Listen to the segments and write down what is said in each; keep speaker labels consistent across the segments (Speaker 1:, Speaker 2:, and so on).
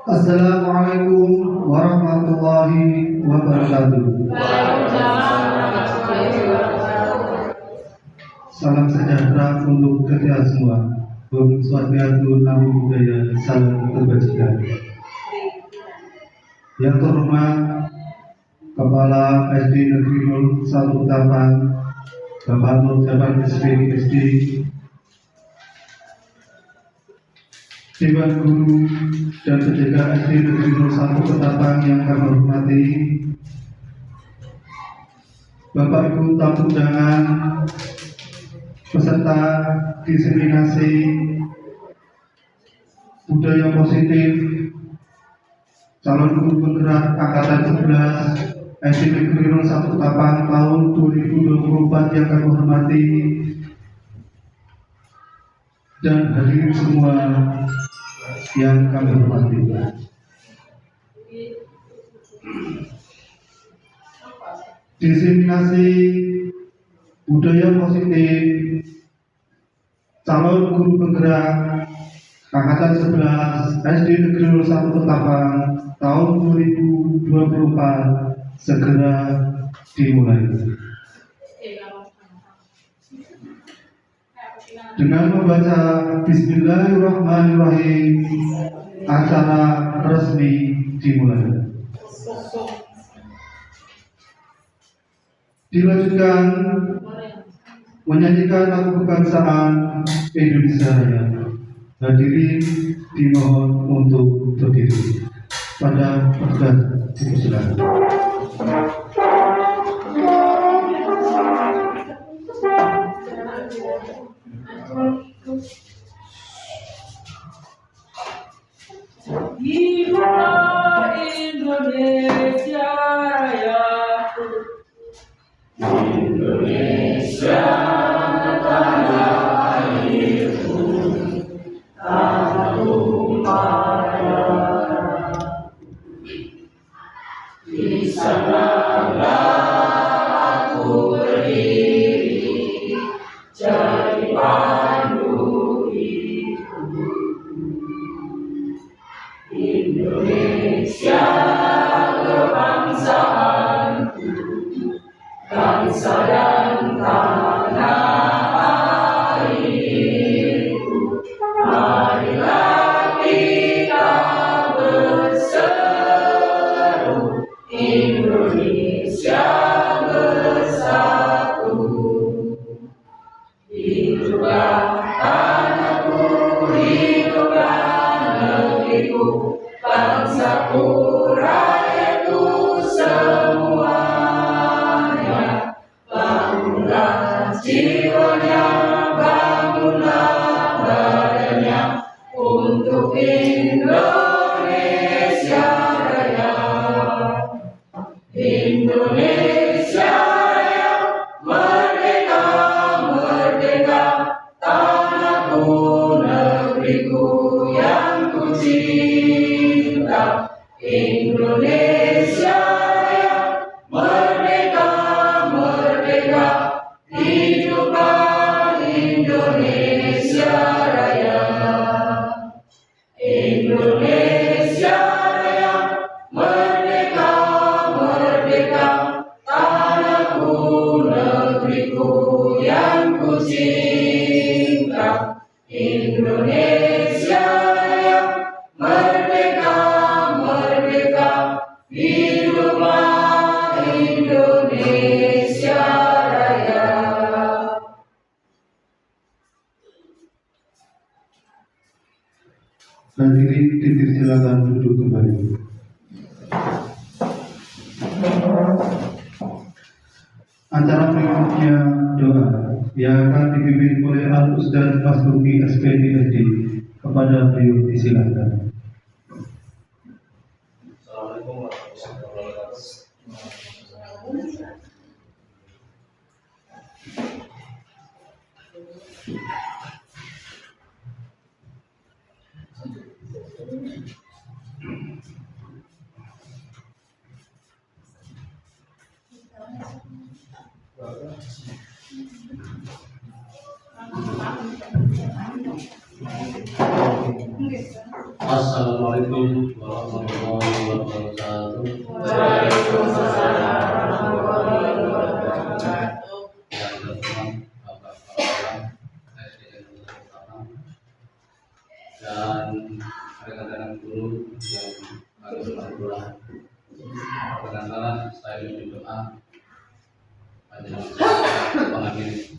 Speaker 1: Assalamualaikum warahmatullahi wabarakatuh. Salam sejahtera untuk kita semua. Om Swastiastu, Namo Buddhaya, salam kebajikan. Yang terhormat Kepala SD Negeri 01 Ketapang, Bapak Nur Jabar SD, Dewan Guru dan penjaga SD Negeri 01 Ketapang yang kami hormati, Bapak Ibu tamu undangan, peserta diseminasi budaya positif, calon guru penggerak angkatan 11 SD Negeri 01 Ketapang tahun 2024 yang kami hormati, dan hadirin semua yang kami hormati. Diseminasi budaya positif calon guru penggerak angkatan 11 SD Negeri 01 Ketapang tahun 2024 segera dimulai. Dengan membaca Bismillahirrahmanirrahim, acara resmi dimulai. Dilanjutkan menyanyikan lagu kebangsaan Indonesia Raya. Hadirin dimohon untuk berdiri. Pada petugas dipersilakan.
Speaker 2: Hiduplah Indonesia Raya. Indonesia tanah airku, tanah tumpah darah. Di sanalah aku berdiri, jadi pandu hidupku. Indonesia kebangsaanku, bangsa dan tanah airku. Marilah kita berseru, Indonesia bersatu. Hiduplah tanahku, hiduplah negeriku, bangsaku, rakyatku semuanya. Bangunlah jiwanya, bangunlah badannya untuk Indonesia Raya. Indonesia Raya, merdeka, merdeka, tanahku, negeriku yang ku cinta. Indonesia Raya, merdeka, merdeka, hiduplah Indonesia Raya. Indonesia Raya, merdeka, merdeka, tanahku, negeriku yang ku cinta. Indonesia Raya, merdeka, merdeka, hiduplah Indonesia Raya.
Speaker 1: Hadirin dipersilakan duduk kembali. Acara berikutnya doa yang akan dipimpin oleh Al-Ustaz Mas Ruki SPD SD. Kepada beliau disilakan.
Speaker 3: Assalamualaikum warahmatullahi wabarakatuh. Assalamualaikum warahmatullahi wabarakatuh.
Speaker 2: Waalaikumsalam warahmatullahi wabarakatuh.
Speaker 3: Yang teman Bapak Kepala SDN Utama dan rekan-rekan guru yang harus berdoa. Perkenalkan saya berdoa pada pengakhir.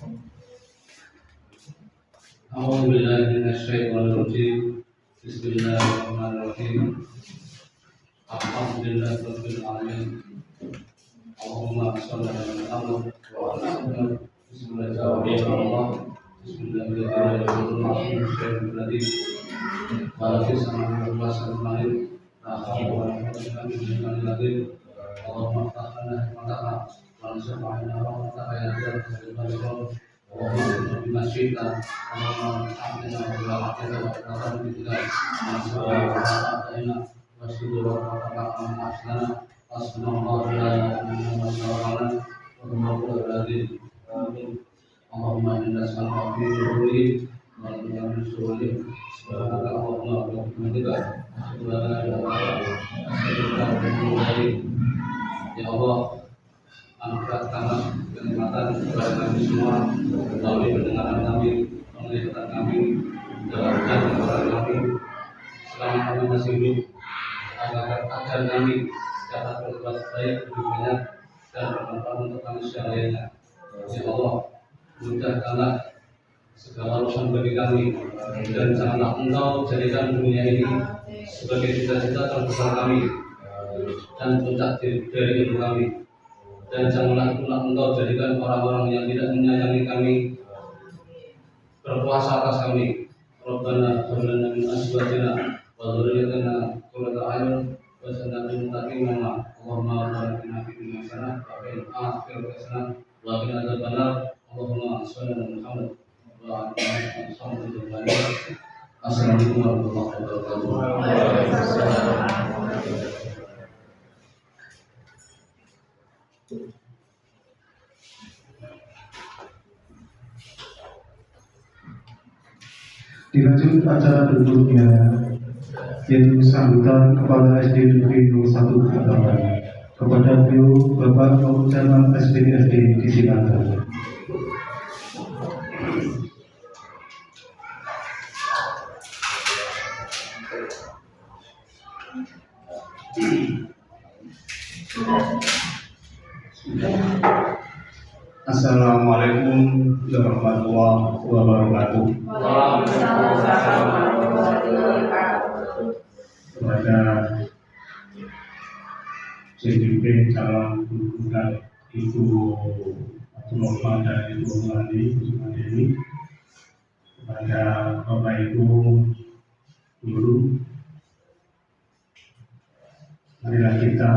Speaker 3: A'udzubillahi minasyaitonirrajim. Bismillahirrahmanirrahim. Alhamdulillahirabbil alamin. Allahumma shalli ala Muhammad wa ala Muhammad. Bismillahirrahmanirrahim. Bismillahirrahmanirrahim. Barakis sama wasallam. Allahumma ta'ala mataha wa subhanahu wa ta'ala Allahumma bima syi'ta Allahumma ta'ala wa ta'ala wa ta'ala wa sudur wa ta'ala aslana asnallahu la ilaha Allahumma inna sallallahu alaihi wa sallam Allahumma wa bihamdika ya Allah, anugerahkanlah kenikmatan kepada kami semua melalui pendengaran kami, penglihatan kami, dan kepada kami selama kami masih hidup, agar kami dapat berbuat baik lebih banyak dan bermanfaat untuk manusia lainnya. Ya Allah, mudahkanlah segala urusan bagi kami dan janganlah Engkau jadikan dunia ini sebagai cita-cita terbesar kami dan puncak dari hidup kami, dan janganlah pula Engkau jadikan orang-orang yang tidak menyayangi kami berkuasa atas kami. Rabbana hab lana min azwajina wa dhurriyyatina qurrata a'yun waj'alna lil muttaqina imama. Allahumma barik lana fid dunya hasanah wa fil akhirati hasanah wa qina adzabannar. Allahumma shalli ala Muhammad wa ala alihi wa sahbihi. Assalamualaikum warahmatullahi wabarakatuh.
Speaker 1: Dilanjut acara berikutnya, yaitu sambutan Kepala SD Negeri 01 Batam. Kepada beliau Bapak Camat SDNSD disilakan. Assalamualaikum warahmatullahi wabarakatuh.
Speaker 2: Waalaikumsalam warahmatullahi wabarakatuh.
Speaker 1: Kepada CDP calon guru Ibu Abdullah dan Ibu Mandi Kusumandeni, kepada Bapak Ibu guru, marilah kita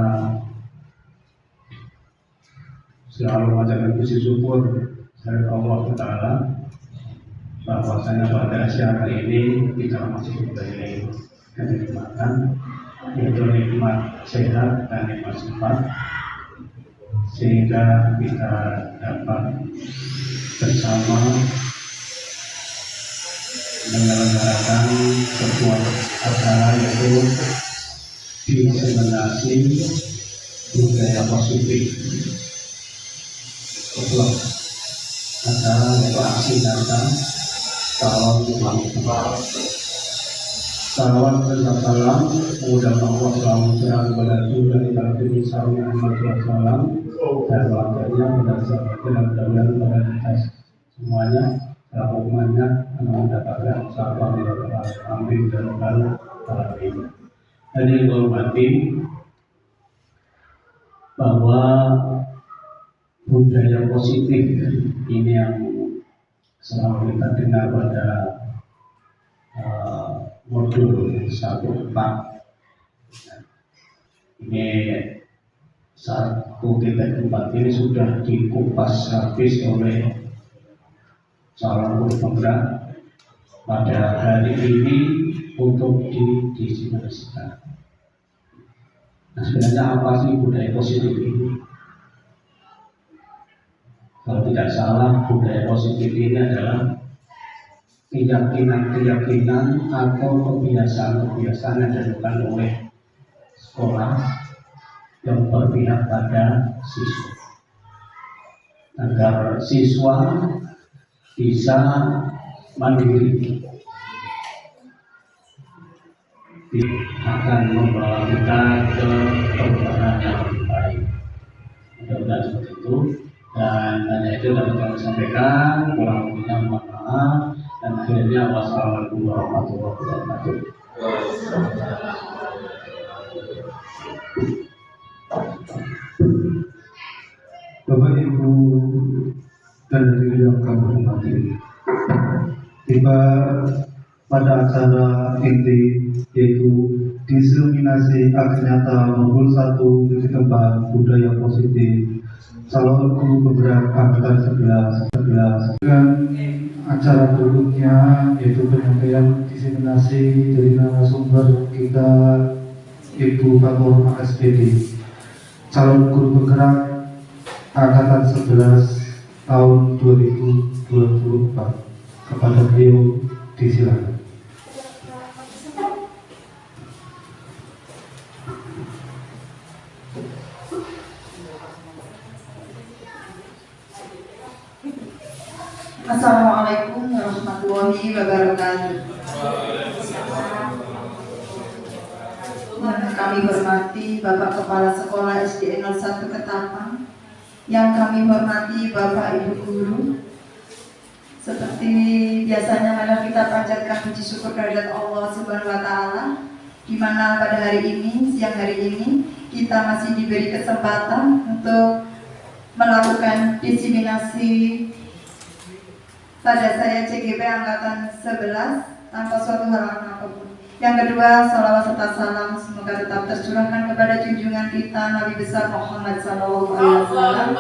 Speaker 1: selalu mengucapkan puji syukur kepada Allah Taala bahwasanya pada siang hari ini kita masih diberi kenikmatan, yaitu nikmat sehat dan nikmat sempat, sehingga kita dapat bersama menyelenggarakan sebuah acara yaitu diseminasi budaya positif. Sebuah acara yaitu aksi datang calon imam. Salawat dan salam kemudian Allah selalu kepada Tuhan dan Nabi Muhammad SAW dan keluarganya dan sahabatnya dan mudah-mudahan pada kita semuanya dalam umatnya mendapatkan sahabat yang amin dan alamin. Dan yang dihormati bahwa budaya positif ini yang selalu kita dengar pada modul 1.4 ini 1.4 ini sudah dikupas habis oleh calon guru penggerak pada hari ini untuk didistribusikan. Nah, sebenarnya apa sih budaya positif ini? Kalau tidak salah, budaya positif ini adalah keyakinan atau kebiasaan-kebiasaan yang dilakukan oleh sekolah yang berpihak pada siswa, agar siswa bisa mandiri, akan membawa kita ke perubahan yang lebih baik. Mudah-mudahan seperti itu. Dan hanya itu dapat kami sampaikan. Kurang lebihnya mohon maaf. Dan akhirnya wassalamualaikum warahmatullahi wabarakatuh.
Speaker 4: Bapak Ibu dan hadirin yang kami hormati, tiba pada acara inti yaitu diseminasi aksi nyata modul 1 titik 4 budaya positif calon guru penggerak angkatan 11 dengan acara berikutnya yaitu penyampaian diseminasi dari narasumber kita Ibu Kapolma SPD calon guru penggerak angkatan 11 tahun 2024. Kepada beliau disilakan.
Speaker 5: Assalamualaikum warahmatullahi wabarakatuh. Yang kami hormati Bapak Kepala Sekolah SD 01 Ketapang, yang kami hormati Bapak Ibu Guru. Seperti biasanya malah kita panjatkan puji syukur kehadirat Allah Subhanahu wa Ta'ala, di mana pada hari ini, siang hari ini, kita masih diberi kesempatan untuk melakukan diseminasi pada saya CGP angkatan 11 tanpa suatu halangan apapun. Yang kedua, salawat serta salam semoga tetap tercurahkan kepada junjungan kita Nabi besar Muhammad SAW yang selalu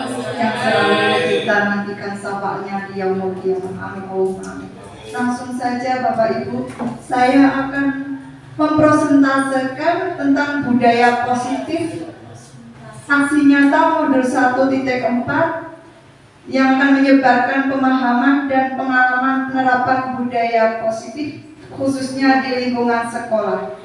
Speaker 5: kita nantikan syafaatnya di yaumul qiyamah. Amin Allahumma amin. Langsung saja Bapak Ibu, saya akan mempresentasekan tentang budaya positif aksi nyata modul 1.4 yang akan menyebarkan pemahaman dan pengalaman penerapan budaya positif khususnya di lingkungan sekolah.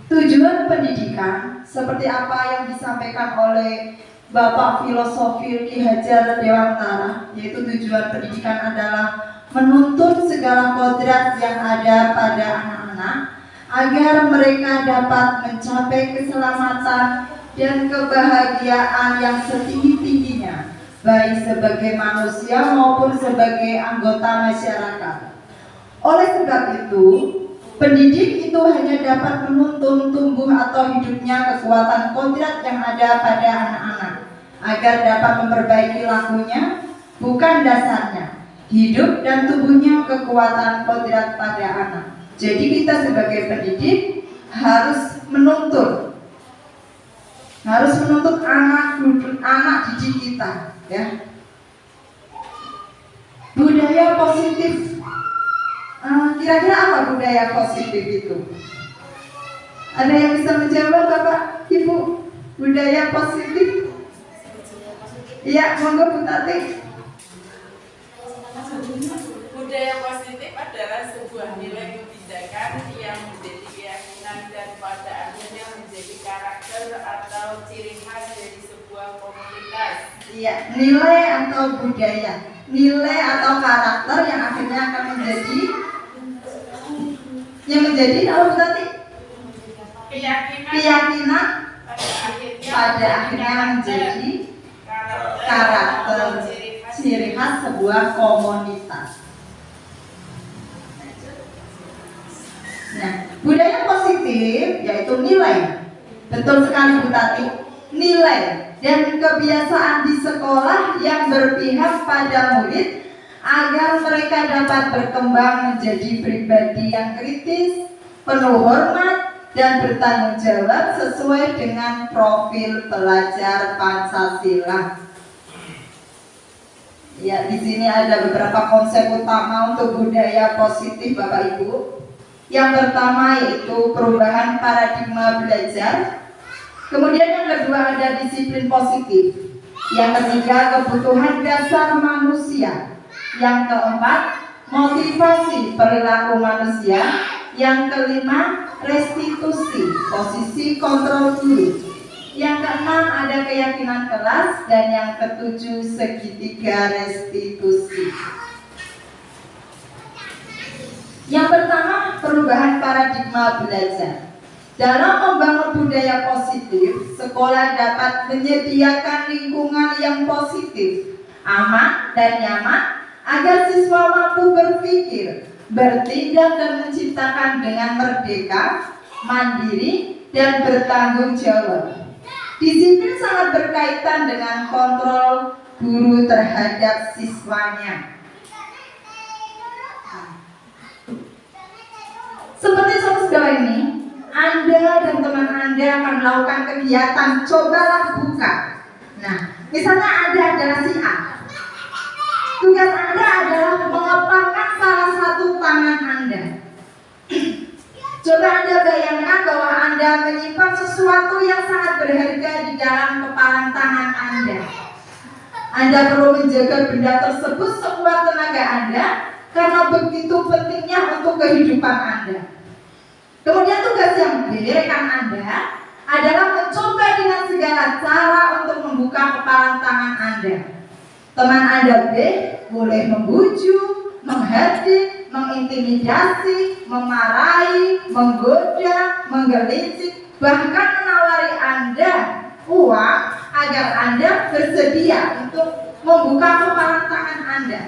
Speaker 5: Tujuan pendidikan seperti apa yang disampaikan oleh Bapak Filosofi Ki Hajar Dewantara, yaitu tujuan pendidikan adalah menuntun segala kodrat yang ada pada anak-anak agar mereka dapat mencapai keselamatan dan kebahagiaan yang setinggi-tingginya, baik sebagai manusia maupun sebagai anggota masyarakat. Oleh sebab itu, pendidik itu hanya dapat menuntun tumbuh atau hidupnya kekuatan kodrat yang ada pada anak-anak, agar dapat memperbaiki lakunya, bukan dasarnya, hidup dan tumbuhnya kekuatan kodrat pada anak. Jadi kita sebagai pendidik harus menuntun anak didik kita, ya. Budaya positif, kira-kira apa budaya positif itu? Ada yang bisa menjawab Bapak Ibu? Budaya positif? Iya, monggo Bu Tati.
Speaker 2: Budaya positif adalah sebuah nilai kebijakan yang menjadi keyakinan dan pada akhirnya menjadi karakter atau ciri khas dari sebuah komunitas.
Speaker 5: Iya, nilai atau budaya, nilai atau karakter yang akhirnya akan menjadi apa tadi? Keyakinan pada akhirnya menjadi karakter ciri khas sebuah komunitas. Nah, budaya positif yaitu nilai. Betul sekali Bu Tati. Nilai dan kebiasaan di sekolah yang berpihak pada murid agar mereka dapat berkembang menjadi pribadi yang kritis, penuh hormat dan bertanggung jawab sesuai dengan profil pelajar Pancasila. Ya, di sini ada beberapa konsep utama untuk budaya positif Bapak Ibu. Yang pertama yaitu perubahan paradigma belajar. Kemudian yang kedua ada disiplin positif. Yang ketiga kebutuhan dasar manusia. Yang keempat motivasi perilaku manusia. Yang kelima restitusi, posisi kontrol diri. Yang keenam ada keyakinan kelas. Dan yang ketujuh segitiga restitusi. Yang pertama, perubahan paradigma belajar. Dalam membangun budaya positif, sekolah dapat menyediakan lingkungan yang positif, aman dan nyaman agar siswa mampu berpikir, bertindak dan menciptakan dengan merdeka, mandiri, dan bertanggung jawab. Disiplin sangat berkaitan dengan kontrol guru terhadap siswanya. Seperti contoh ini, Anda dan teman Anda akan melakukan kegiatan cobalah buka. Nah, misalnya Anda adalah si A. Tugas Anda adalah mengepakkan salah satu tangan Anda. Coba Anda bayangkan bahwa Anda menyimpan sesuatu yang sangat berharga di dalam kepalan tangan Anda. Anda perlu menjaga benda tersebut sekuat tenaga Anda karena begitu pentingnya untuk kehidupan Anda. Kemudian tugas yang B, rekan Anda adalah mencoba dengan segala cara untuk membuka kepalan tangan Anda. Teman Anda B boleh membujuk, menghardik, mengintimidasi, memarahi, menggoda, menggelincir, bahkan menawari Anda uang agar Anda bersedia untuk membuka kepalan tangan Anda.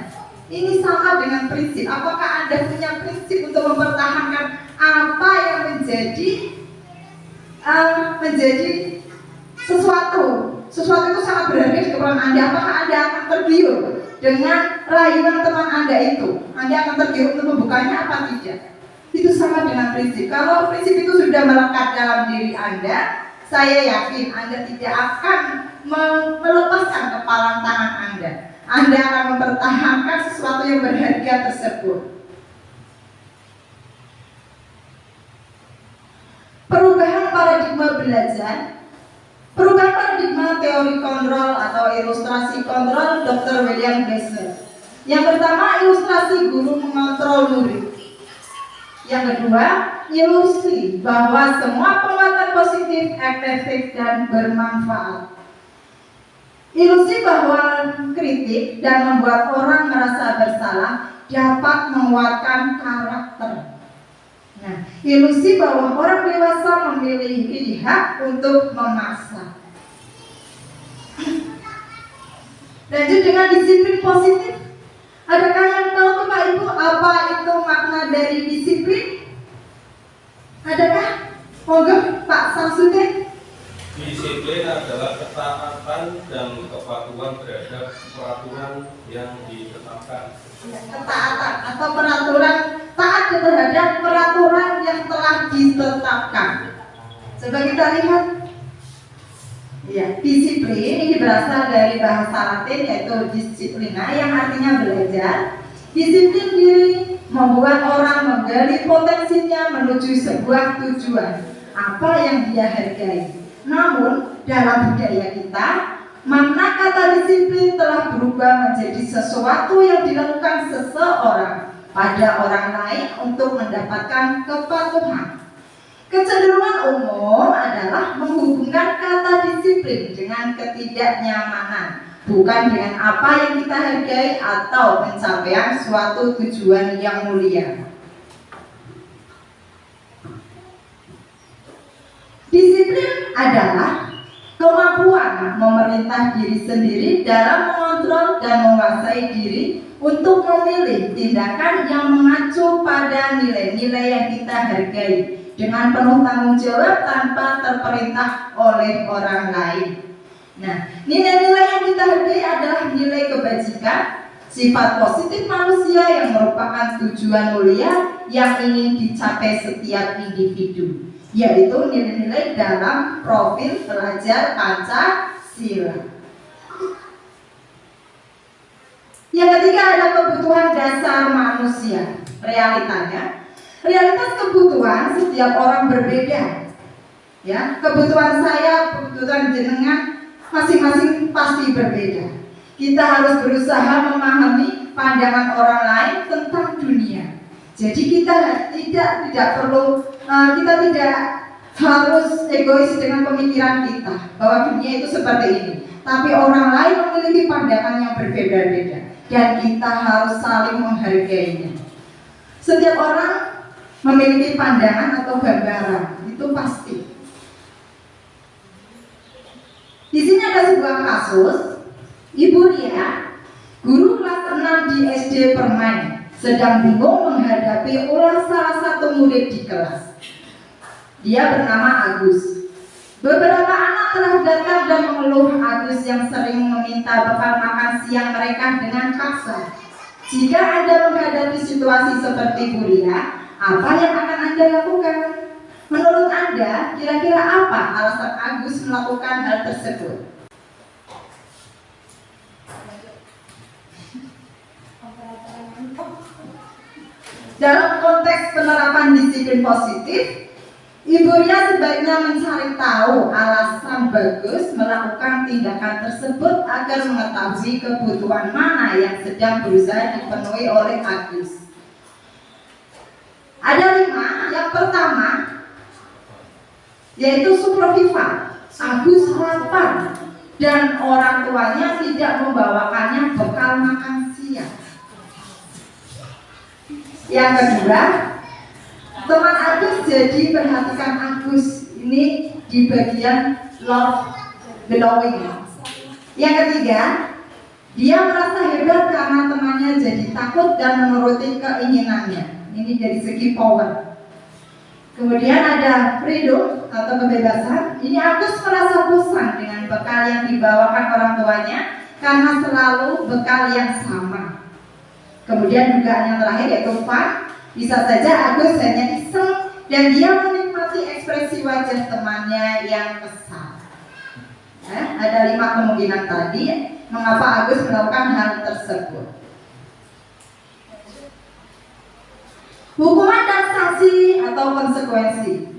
Speaker 5: Ini sama dengan prinsip. Apakah Anda punya prinsip untuk mempertahankan apa yang menjadi sesuatu itu sangat berharga di kepala Anda? Apakah Anda akan tergiur dengan rayuan teman Anda itu? Anda akan tergiur untuk membukanya apa tidak? Itu sama dengan prinsip. Kalau prinsip itu sudah melekat dalam diri Anda, saya yakin Anda tidak akan melepaskan kepalan tangan Anda. Anda akan mempertahankan sesuatu yang berharga tersebut. Perubahan paradigma belajar. Perubahan paradigma teori kontrol atau ilustrasi kontrol Dr. William Glasser. Yang pertama, ilustrasi guru mengontrol murid. Yang kedua, ilusi bahwa semua penguatan positif, efektif, dan bermanfaat. Ilusi bahwa kritik dan membuat orang merasa bersalah dapat menguatkan karakter. Nah, ilusi bahwa orang dewasa memiliki hak untuk memaksa. Lanjut dengan disiplin positif. Adakah yang tahu Bapak Ibu apa itu makna dari disiplin? Adakah? Monggo Pak Samsudin.
Speaker 6: Disiplin adalah ketaatan dan kepatuhan terhadap peraturan yang ditetapkan.
Speaker 5: Ketaatan atau peraturan, taat terhadap peraturan yang telah ditetapkan. Coba kita lihat. Ya, disiplin ini berasal dari bahasa Latin yaitu disciplina yang artinya belajar. Disiplin diri membuat orang menggali potensinya menuju sebuah tujuan apa yang dia hargai. Namun dalam budaya kita, makna kata disiplin telah berubah menjadi sesuatu yang dilakukan seseorang pada orang lain untuk mendapatkan kepatuhan. Kecenderungan umum adalah menghubungkan kata disiplin dengan ketidaknyamanan, bukan dengan apa yang kita hargai atau pencapaian suatu tujuan yang mulia. Disiplin adalah kemampuan memerintah diri sendiri dalam mengontrol dan menguasai diri untuk memilih tindakan yang mengacu pada nilai-nilai yang kita hargai dengan penuh tanggung jawab tanpa terperintah oleh orang lain. Nah, nilai-nilai yang kita hargai adalah nilai kebajikan, sifat positif manusia yang merupakan tujuan mulia yang ingin dicapai setiap individu, yaitu nilai-nilai dalam profil pelajar Pancasila. Yang ketiga ada kebutuhan dasar manusia. Realitas kebutuhan setiap orang berbeda. Ya, kebutuhan saya, kebutuhan jenengan masing-masing pasti berbeda. Kita harus berusaha memahami pandangan orang lain tentang dunia. Jadi kita tidak perlu, kita tidak harus egois dengan pemikiran kita bahwa dunia itu seperti ini. Tapi orang lain memiliki pandangan yang berbeda-beda dan kita harus saling menghargainya. Setiap orang memiliki pandangan atau gambaran, itu pasti. Di sini ada sebuah kasus, Ibu Ria, guru kelas 6 di SD Permai, sedang bingung menghadapi ulah salah satu murid di kelas. Dia bernama Agus. Beberapa anak telah datang dan mengeluh Agus yang sering meminta bekal makan siang mereka dengan kasar. Jika Anda menghadapi situasi seperti Bu Ria, apa yang akan Anda lakukan? Menurut Anda, kira-kira apa alasan Agus melakukan hal tersebut? Dalam konteks penerapan disiplin positif, Ibu Ria sebaiknya mencari tahu alasan Bagus melakukan tindakan tersebut agar mengetahui kebutuhan mana yang sedang berusaha dipenuhi oleh Agus. Ada 5. Yang pertama yaitu superviva. Agus lapar dan orang tuanya tidak membawakannya bekal makan siang. Yang kedua, teman Agus jadi perhatikan Agus ini di bagian love belonging. Yang ketiga, dia merasa hebat karena temannya jadi takut dan menuruti keinginannya. Ini dari segi power. Kemudian ada freedom atau kebebasan. Ini Agus merasa bosan dengan bekal yang dibawakan orang tuanya karena selalu bekal yang sama. Kemudian juga yang terakhir yaitu fun. Bisa saja Agus hanya iseng dan dia menikmati ekspresi wajah temannya yang kesal. Ada 5 kemungkinan tadi mengapa Agus melakukan hal tersebut. Hukuman dan sanksi atau konsekuensi.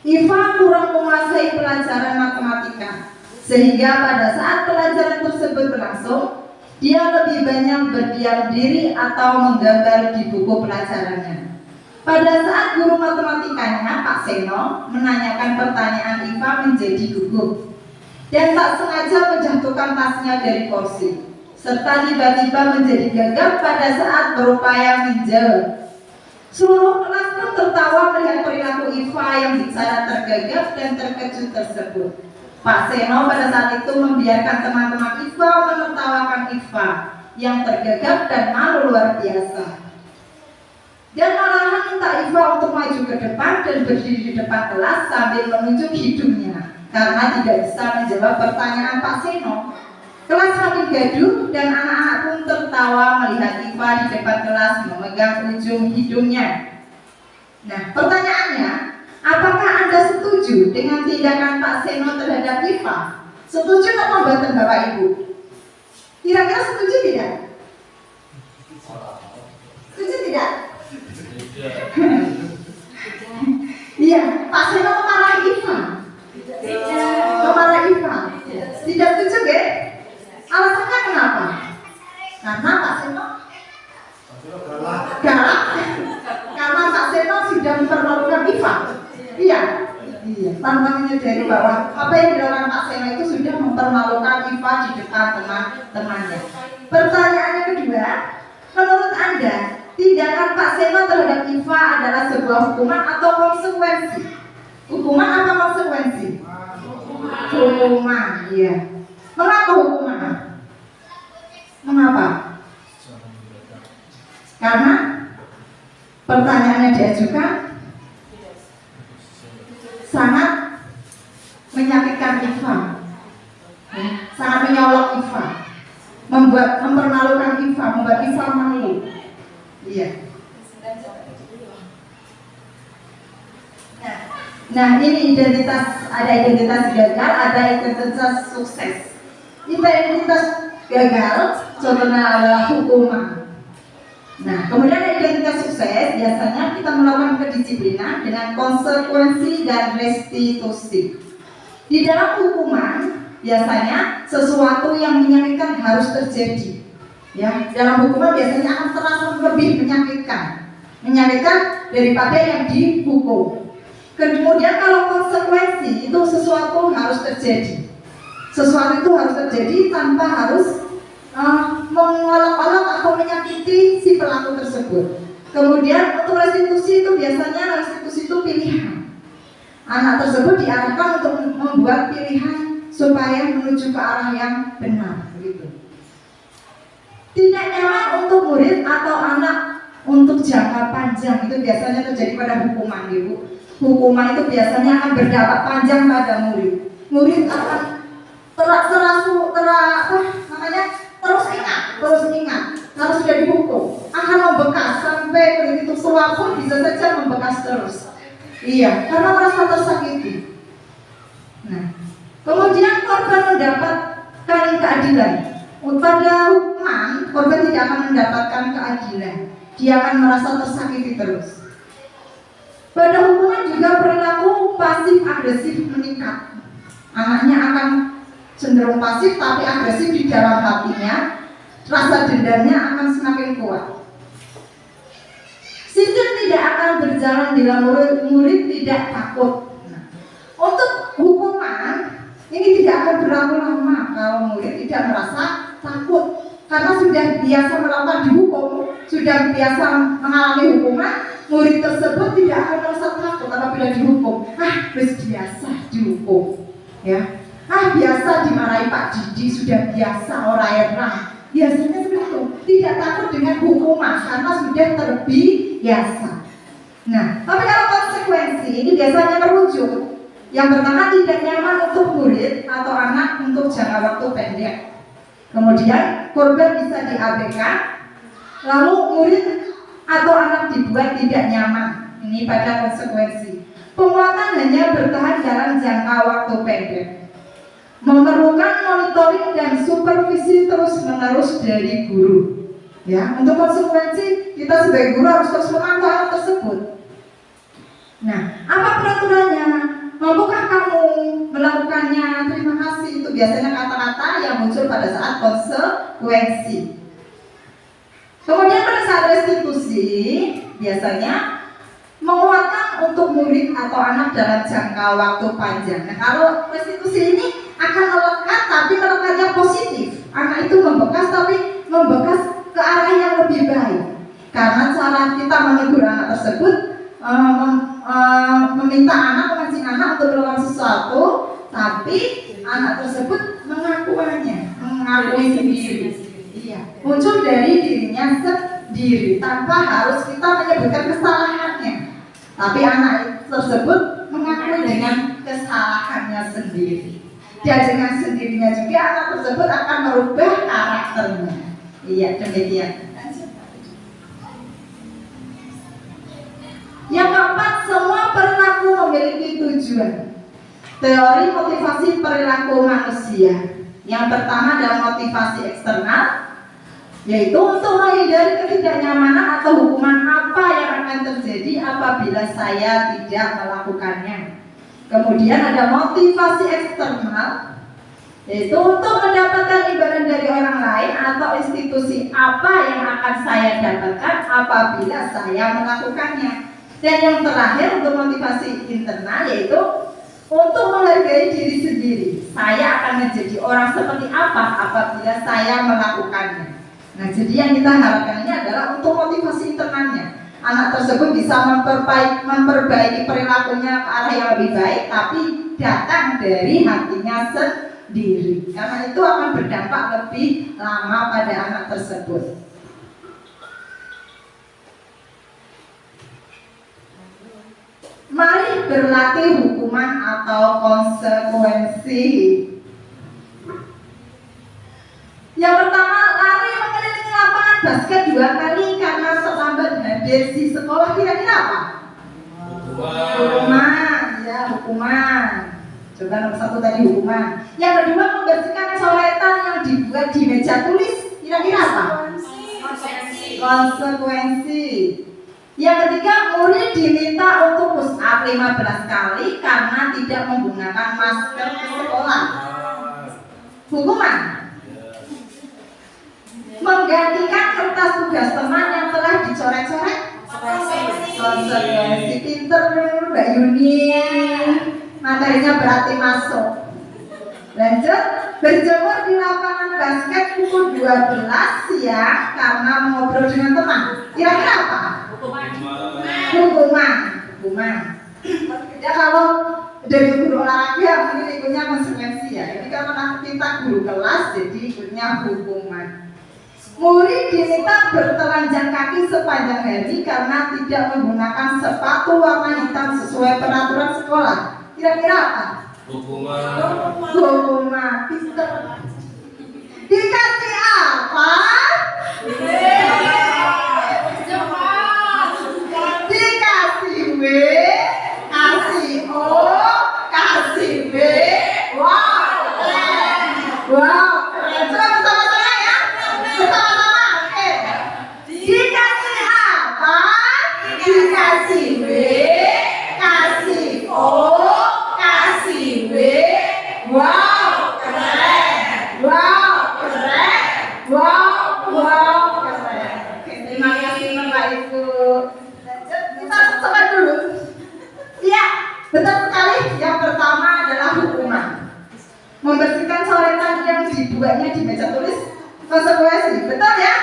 Speaker 5: Iva kurang menguasai pelajaran matematika, sehingga pada saat pelajaran tersebut berlangsung, dia lebih banyak berdiam diri atau menggambar di buku pelajarannya. Pada saat guru matematikanya, Pak Seno, menanyakan pertanyaan, Iva menjadi gugup dan tak sengaja menjatuhkan tasnya dari kursi, serta tiba-tiba menjadi gagap pada saat berupaya menjawab. Seluruh kelas pun tertawa melihat perilaku Iva yang bicara tergagap dan terkejut tersebut. Pak Seno pada saat itu membiarkan teman-teman Iva menertawakan Iva yang tergagap dan malu luar biasa. Dan malahan minta Iva untuk maju ke depan dan berdiri di depan kelas sambil menunjuk hidungnya karena tidak bisa menjawab pertanyaan Pak Seno. Kelas makin gaduh dan anak-anak pun tertawa melihat Iva di depan kelas memegang ujung hidungnya. Nah, pertanyaannya, apakah Anda setuju dengan tindakan Pak Seno terhadap Iva? Setuju atau membuat Bapak Ibu? Kira-kira setuju tidak? Setuju tidak? Iya, Pak Seno memarahi Iva. Memarahi Iva. Tidak setuju, ya? Alasannya kenapa? Karena Pak Seno galak. Karena Pak Seno sudah mempermalukan Iva. Iya. Tanpa menyadari bahwa apa yang dilakukan Pak Seno itu sudah mempermalukan Iva di depan teman-temannya. Pertanyaannya kedua, menurut Anda, tindakan Pak Seno terhadap Iva adalah sebuah hukuman atau konsekuensi? Hukuman atau konsekuensi? Hukuman, iya. Mengapa hukuman? Mengapa? Karena pertanyaannya diajukan sangat menyakitkan Iva, sangat menyolok Iva, mempermalukan Iva, membuat Iva malu. Iya. Nah, ini identitas, ada identitas gagal, ada identitas sukses. Identitas gagal contohnya adalah hukuman. Nah, kemudian identitas sukses biasanya kita melakukan kedisiplinan dengan konsekuensi dan restitusi. Di dalam hukuman biasanya sesuatu yang menyakitkan harus terjadi. Ya, dalam hukuman biasanya akan terasa lebih menyakitkan daripada yang dihukum. Kemudian kalau konsekuensi itu sesuatu harus terjadi. Sesuatu itu harus terjadi tanpa harus mengolok-olok atau menyakiti si pelaku tersebut. Kemudian untuk restitusi itu biasanya restitusi itu pilihan. Anak tersebut diarahkan untuk membuat pilihan supaya menuju ke arah yang benar. Begitu. Tidak nyaman untuk murid atau anak untuk jangka panjang itu biasanya terjadi pada hukuman, Ibu. Hukuman itu biasanya akan berdampak panjang pada murid. Murid akan terus ingat kalau sudah dihukum akan membekas sampai begitu tua pun bisa saja membekas terus. Iya, karena merasa tersakiti. Nah, kemudian korban mendapatkan keadilan. Pada hukuman, korban tidak akan mendapatkan keadilan. Dia akan merasa tersakiti terus. Pada hukuman juga perilaku pasif agresif meningkat. Anaknya akan cenderung pasif tapi agresif di dalam hatinya. Rasa dendamnya akan semakin kuat. Sistem tidak akan berjalan bila murid tidak takut. Nah, untuk hukuman ini tidak akan berlaku lama kalau murid tidak merasa takut, karena sudah biasa melakukan dihukum, sudah biasa mengalami hukuman. Murid tersebut tidak akan merasa takut apabila dihukum. Biasa dihukum, ya. Biasa dimarahi Pak Didi, sudah biasa orang. Biasanya seperti itu, tidak takut dengan hukuman karena sudah terbiasa. Nah, tapi kalau konsekuensi ini biasanya merujuk. Yang pertama, tidak nyaman untuk murid atau anak untuk jangka waktu pendek. Kemudian korban bisa diabaikan, lalu murid atau anak dibuat tidak nyaman. Ini pada konsekuensi. Penguatan hanya bertahan dalam jangka waktu pendek. Memerlukan monitoring dan supervisi terus-menerus dari guru. Ya, untuk konsekuensi kita sebagai guru harus terus memantau hal tersebut. Nah, apa peraturannya? Mampukah kamu melakukannya? Terima kasih. Itu biasanya kata-kata yang muncul pada saat konsekuensi. Kemudian pada saat restitusi biasanya menguatkan untuk murid atau anak dalam jangka waktu panjang. Nah, kalau restitusi ini akan melekat, tapi melekatnya positif. Anak itu membekas, tapi membekas ke arah yang lebih baik. Karena cara kita menegur anak tersebut, meminta anak, memancing anak untuk melakukan sesuatu, tapi anak tersebut mengakui sendiri. Iya, muncul dari dirinya sendiri tanpa harus kita menyebutkan kesalahannya. Tapi anak tersebut mengakui dengan kesalahannya sendiri. Dan dengan sendirinya juga anak tersebut akan merubah karakternya. Iya, demikian. Yang keempat, semua perilaku memiliki tujuan. Teori motivasi perilaku manusia. Yang pertama adalah motivasi eksternal, yaitu untuk menghindari ketidaknyamanan atau hukuman apa yang akan terjadi apabila saya tidak melakukannya. Kemudian ada motivasi eksternal, yaitu untuk mendapatkan imbalan dari orang lain atau institusi apa yang akan saya dapatkan apabila saya melakukannya. Dan yang terakhir untuk motivasi internal, yaitu untuk menghargai diri sendiri. Saya akan menjadi orang seperti apa apabila saya melakukannya. Nah, jadi yang kita harapkan ini adalah untuk motivasi internalnya. Anak tersebut bisa memperbaiki perilakunya ke arah yang lebih baik, tapi datang dari hatinya sendiri. Karena itu akan berdampak lebih lama pada anak tersebut. Mari berlatih hukuman atau konsekuensi. Yang pertama, lari mengelilingi lapangan basket 2 kali karena terlambat hadir di sekolah. Kira-kira apa? Hukuman, ya hukuman. Coba nomor 1 tadi hukuman. Yang kedua, membersihkan coretan yang dibuat di meja tulis. Kira-kira apa? Konsekuensi. Yang ketiga, murid diminta untuk push up 15 kali karena tidak menggunakan masker ke sekolah. Hukuman. Menggantikan kertas tugas teman yang telah dicoret-coret. Konsekuensi. Pinter Mbak Yuni, materinya berarti masuk. Lanjut, berjemur di lapangan basket pukul 12 siang karena mengobrol dengan teman. Kira-kira apa? Hukuman. Ya kalau dari guru olahraga mungkin ikutnya konsekuensi ya. Ini karena kita guru kelas jadi ikutnya hukuman. Murid diminta bertelanjang kaki sepanjang hari karena tidak menggunakan sepatu warna hitam sesuai peraturan sekolah. Kira-kira apa? Hukuman. Pinter. Dikasih apa? Dikasih W, kasih O, kasih B. Wow, keren. Wow, keren. Coba bersama-sama ya. Bersama-sama. Oke. Dikasih apa? Dikasih W, kasih O, kasih B. Wow, keren. Wow, keren. Wow, keren. Oke, terima kasih Bapak Ibu. Lanjut, kita coba dulu. Iya, betul sekali. Yang pertama adalah hukuman. Membersihkan coretan yang dibuatnya di meja tulis. Konsekuensi, betul ya?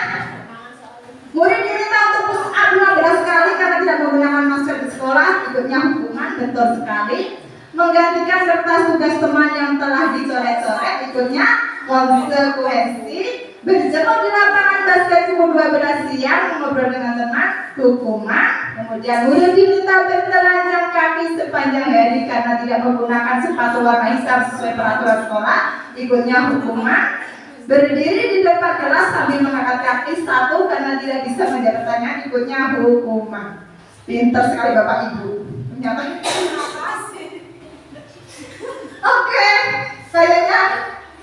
Speaker 5: Murid diminta untuk push up 15 kali karena tidak menggunakan masker di sekolah. Ikutnya hukuman, betul sekali. Menggantikan kertas tugas teman yang telah dicoret-coret. Ikutnya konsekuensi. Berjemur di lapangan basket pukul 12 siang mengobrol dengan teman. Hukuman. Kemudian murid diminta bertelanjang kaki sepanjang hari karena tidak menggunakan sepatu warna hitam sesuai peraturan sekolah. Ikutnya hukuman. Berdiri di depan kelas sambil mengangkat kaki satu karena tidak bisa menjawab pertanyaan. Ikutnya hukuman. Pinter sekali Bapak Ibu. Ternyata. Oke, kayaknya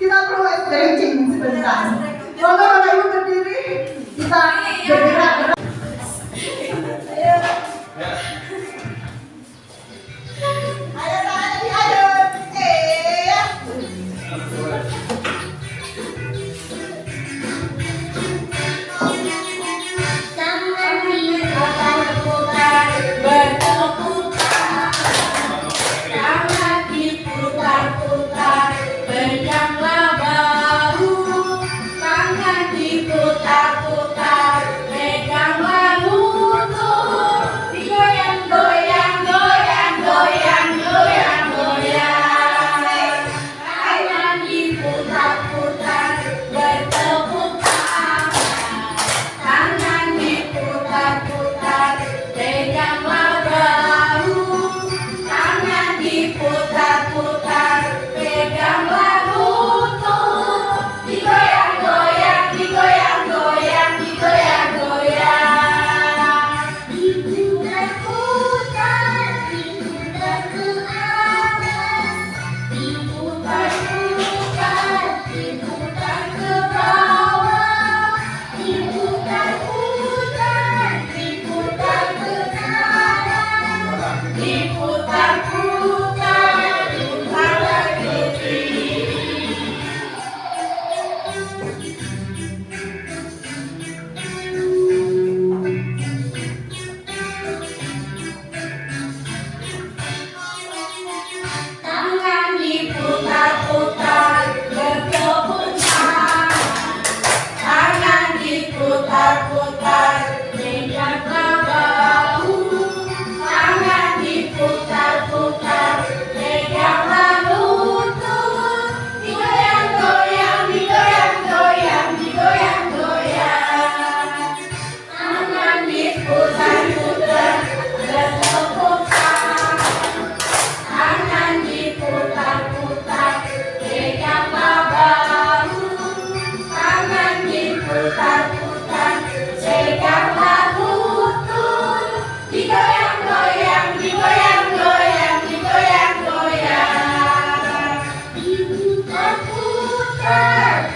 Speaker 5: kita perlu stretching sebentar. Kalau Bapak Ibu berdiri, kita bergerak-gerak. Ayo tadi, ayo.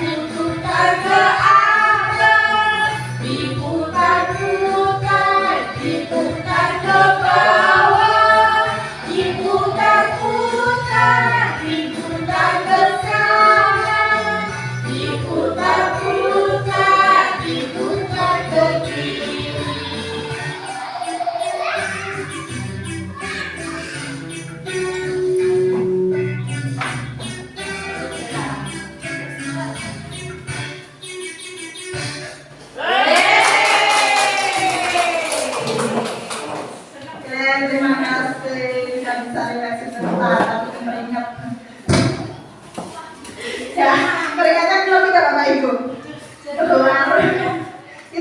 Speaker 2: Diputar ke atas,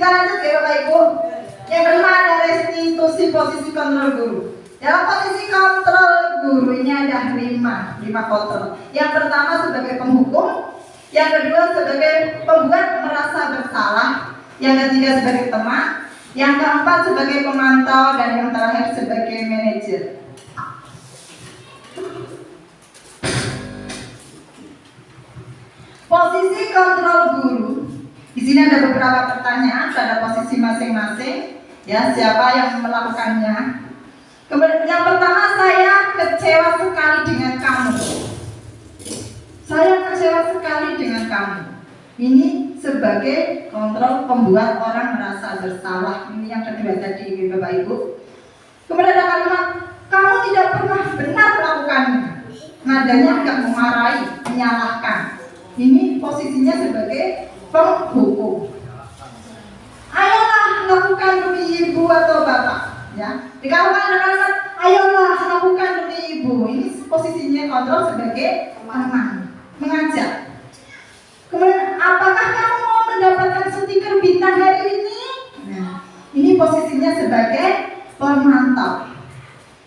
Speaker 5: Kita lanjut ya Bapak Ibu. Yang kelima ada restitusi posisi kontrol guru. Dalam posisi kontrol guru ini ada 5 kontrol. Yang pertama sebagai penghukum, yang kedua sebagai pembuat merasa bersalah, yang ketiga sebagai teman, yang keempat sebagai pemantau, dan yang terakhir sebagai manajer. Posisi kontrol guru. Di sini ada beberapa pertanyaan pada posisi masing-masing. Ya, siapa yang melakukannya? Yang pertama, saya kecewa sekali dengan kamu. Saya kecewa sekali dengan kamu. Ini sebagai kontrol pembuat orang merasa bersalah. Ini yang kedua tadi, Bapak Ibu. Kemudian ada kalimat, kamu tidak pernah benar melakukannya. Nadanya agak memarahi, menyalahkan. Ini posisinya sebagai penghukum. Ayolah lakukan demi ibu atau bapak. Ya, dikatakan ada kalimat, ayolah lakukan demi ibu. Ini posisinya kontrol sebagai teman, mengajak. Kemudian, apakah kamu mau mendapatkan stiker bintang hari ini? Nah, ini posisinya sebagai pemantau.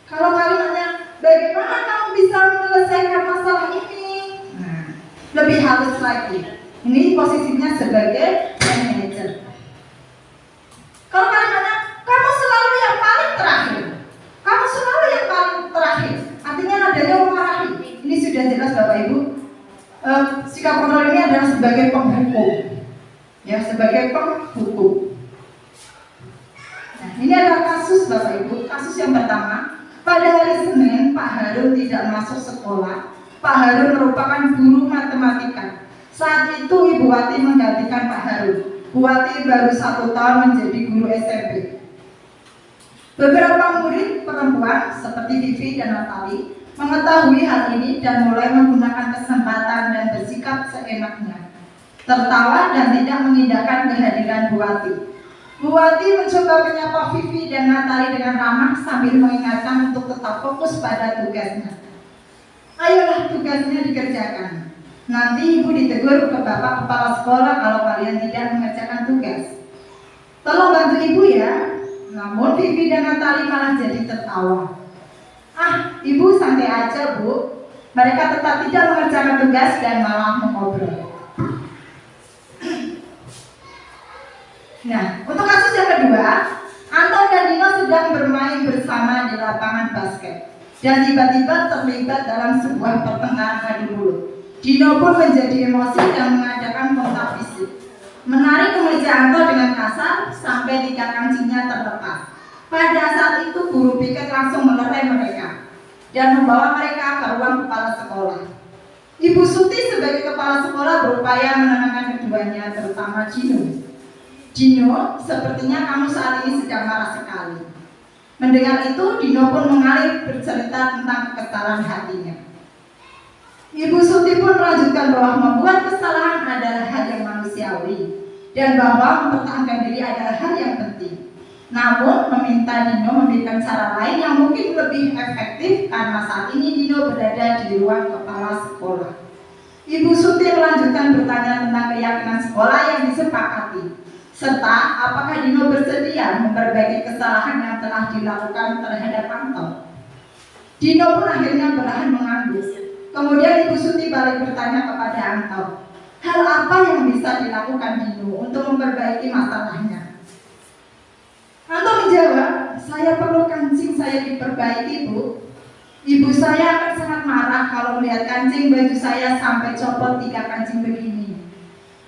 Speaker 5: Kalau kalimatnya, bagaimana kamu bisa menyelesaikan masalah ini? Nah, lebih halus lagi. Ini posisinya sebagai manajer. Kalau kalimatnya, kamu selalu yang paling terakhir. Kamu selalu yang paling terakhir. Artinya nadanya memarahi. Ini sudah jelas Bapak Ibu. Sikap kontrol ini adalah sebagai penghukum. Ya, sebagai penghukum. Nah, ini adalah kasus Bapak Ibu. Kasus yang pertama, pada hari Senin Pak Harun tidak masuk sekolah. Pak Harun merupakan guru matematika. Saat itu Ibu Wati menggantikan Pak Harun. Bu Wati baru 1 tahun menjadi guru SMP. Beberapa murid perempuan seperti Vivi dan Natali mengetahui hal ini dan mulai menggunakan kesempatan dan bersikap seenaknya, tertawa dan tidak mengindahkan kehadiran Bu Wati. Bu Wati mencoba menyapa Vivi dan Natali dengan ramah sambil mengingatkan untuk tetap fokus pada tugasnya. Ayolah, tugasnya dikerjakan. Nanti ibu ditegur ke bapak kepala sekolah kalau kalian tidak mengerjakan tugas. Tolong bantu ibu ya. Namun Vivi dan Natali malah jadi tertawa. Ah, ibu santai aja bu. Mereka tetap tidak mengerjakan tugas dan malah mengobrol. Nah, untuk kasus yang kedua, Anton dan Dino sedang bermain bersama di lapangan basket dan tiba-tiba terlibat dalam sebuah pertengkaran adu mulut. Dino pun menjadi emosi dan mengadakan kontak fisik, menarik kemeja Anto dengan kasar sampai 3 kancingnya terlepas. Pada saat itu guru piket langsung melerai mereka dan membawa mereka ke ruang kepala sekolah. Ibu Suti sebagai kepala sekolah berupaya menenangkan keduanya, terutama Dino. Dino, sepertinya kamu saat ini sedang marah sekali. Mendengar itu, Dino pun mengalir bercerita tentang kekesalan hatinya. Ibu Suti pun melanjutkan bahwa membuat kesalahan adalah hal yang manusiawi dan bahwa mempertahankan diri adalah hal yang penting. Namun meminta Dino memberikan cara lain yang mungkin lebih efektif karena saat ini Dino berada di ruang kepala sekolah. Ibu Suti melanjutkan bertanya tentang keyakinan sekolah yang disepakati, serta apakah Dino bersedia memperbaiki kesalahan yang telah dilakukan terhadap Anto. Dino pun akhirnya berahan mengangguk. Kemudian Ibu Suti balik bertanya kepada Anto, hal apa yang bisa dilakukan Dino untuk memperbaiki masalahnya? Anto menjawab, saya perlu kancing saya diperbaiki Bu. Ibu saya akan sangat marah kalau melihat kancing baju saya sampai copot 3 kancing begini.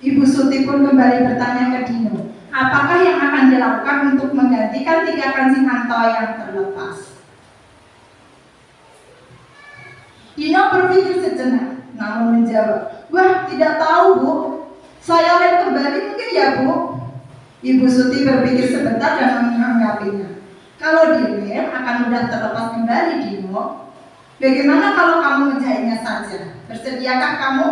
Speaker 5: Ibu Suti pun kembali bertanya ke Dino, apakah yang akan dilakukan untuk menggantikan 3 kancing Anto yang terlepas? Dino berpikir sejenak, namun menjawab, wah tidak tahu Bu, saya lem kembali mungkin ya Bu. Ibu Suti berpikir sebentar dan menanggapinya, kalau dilem akan mudah terlepas kembali Dino. Bagaimana kalau kamu menjahitnya saja? Bersediakah kamu?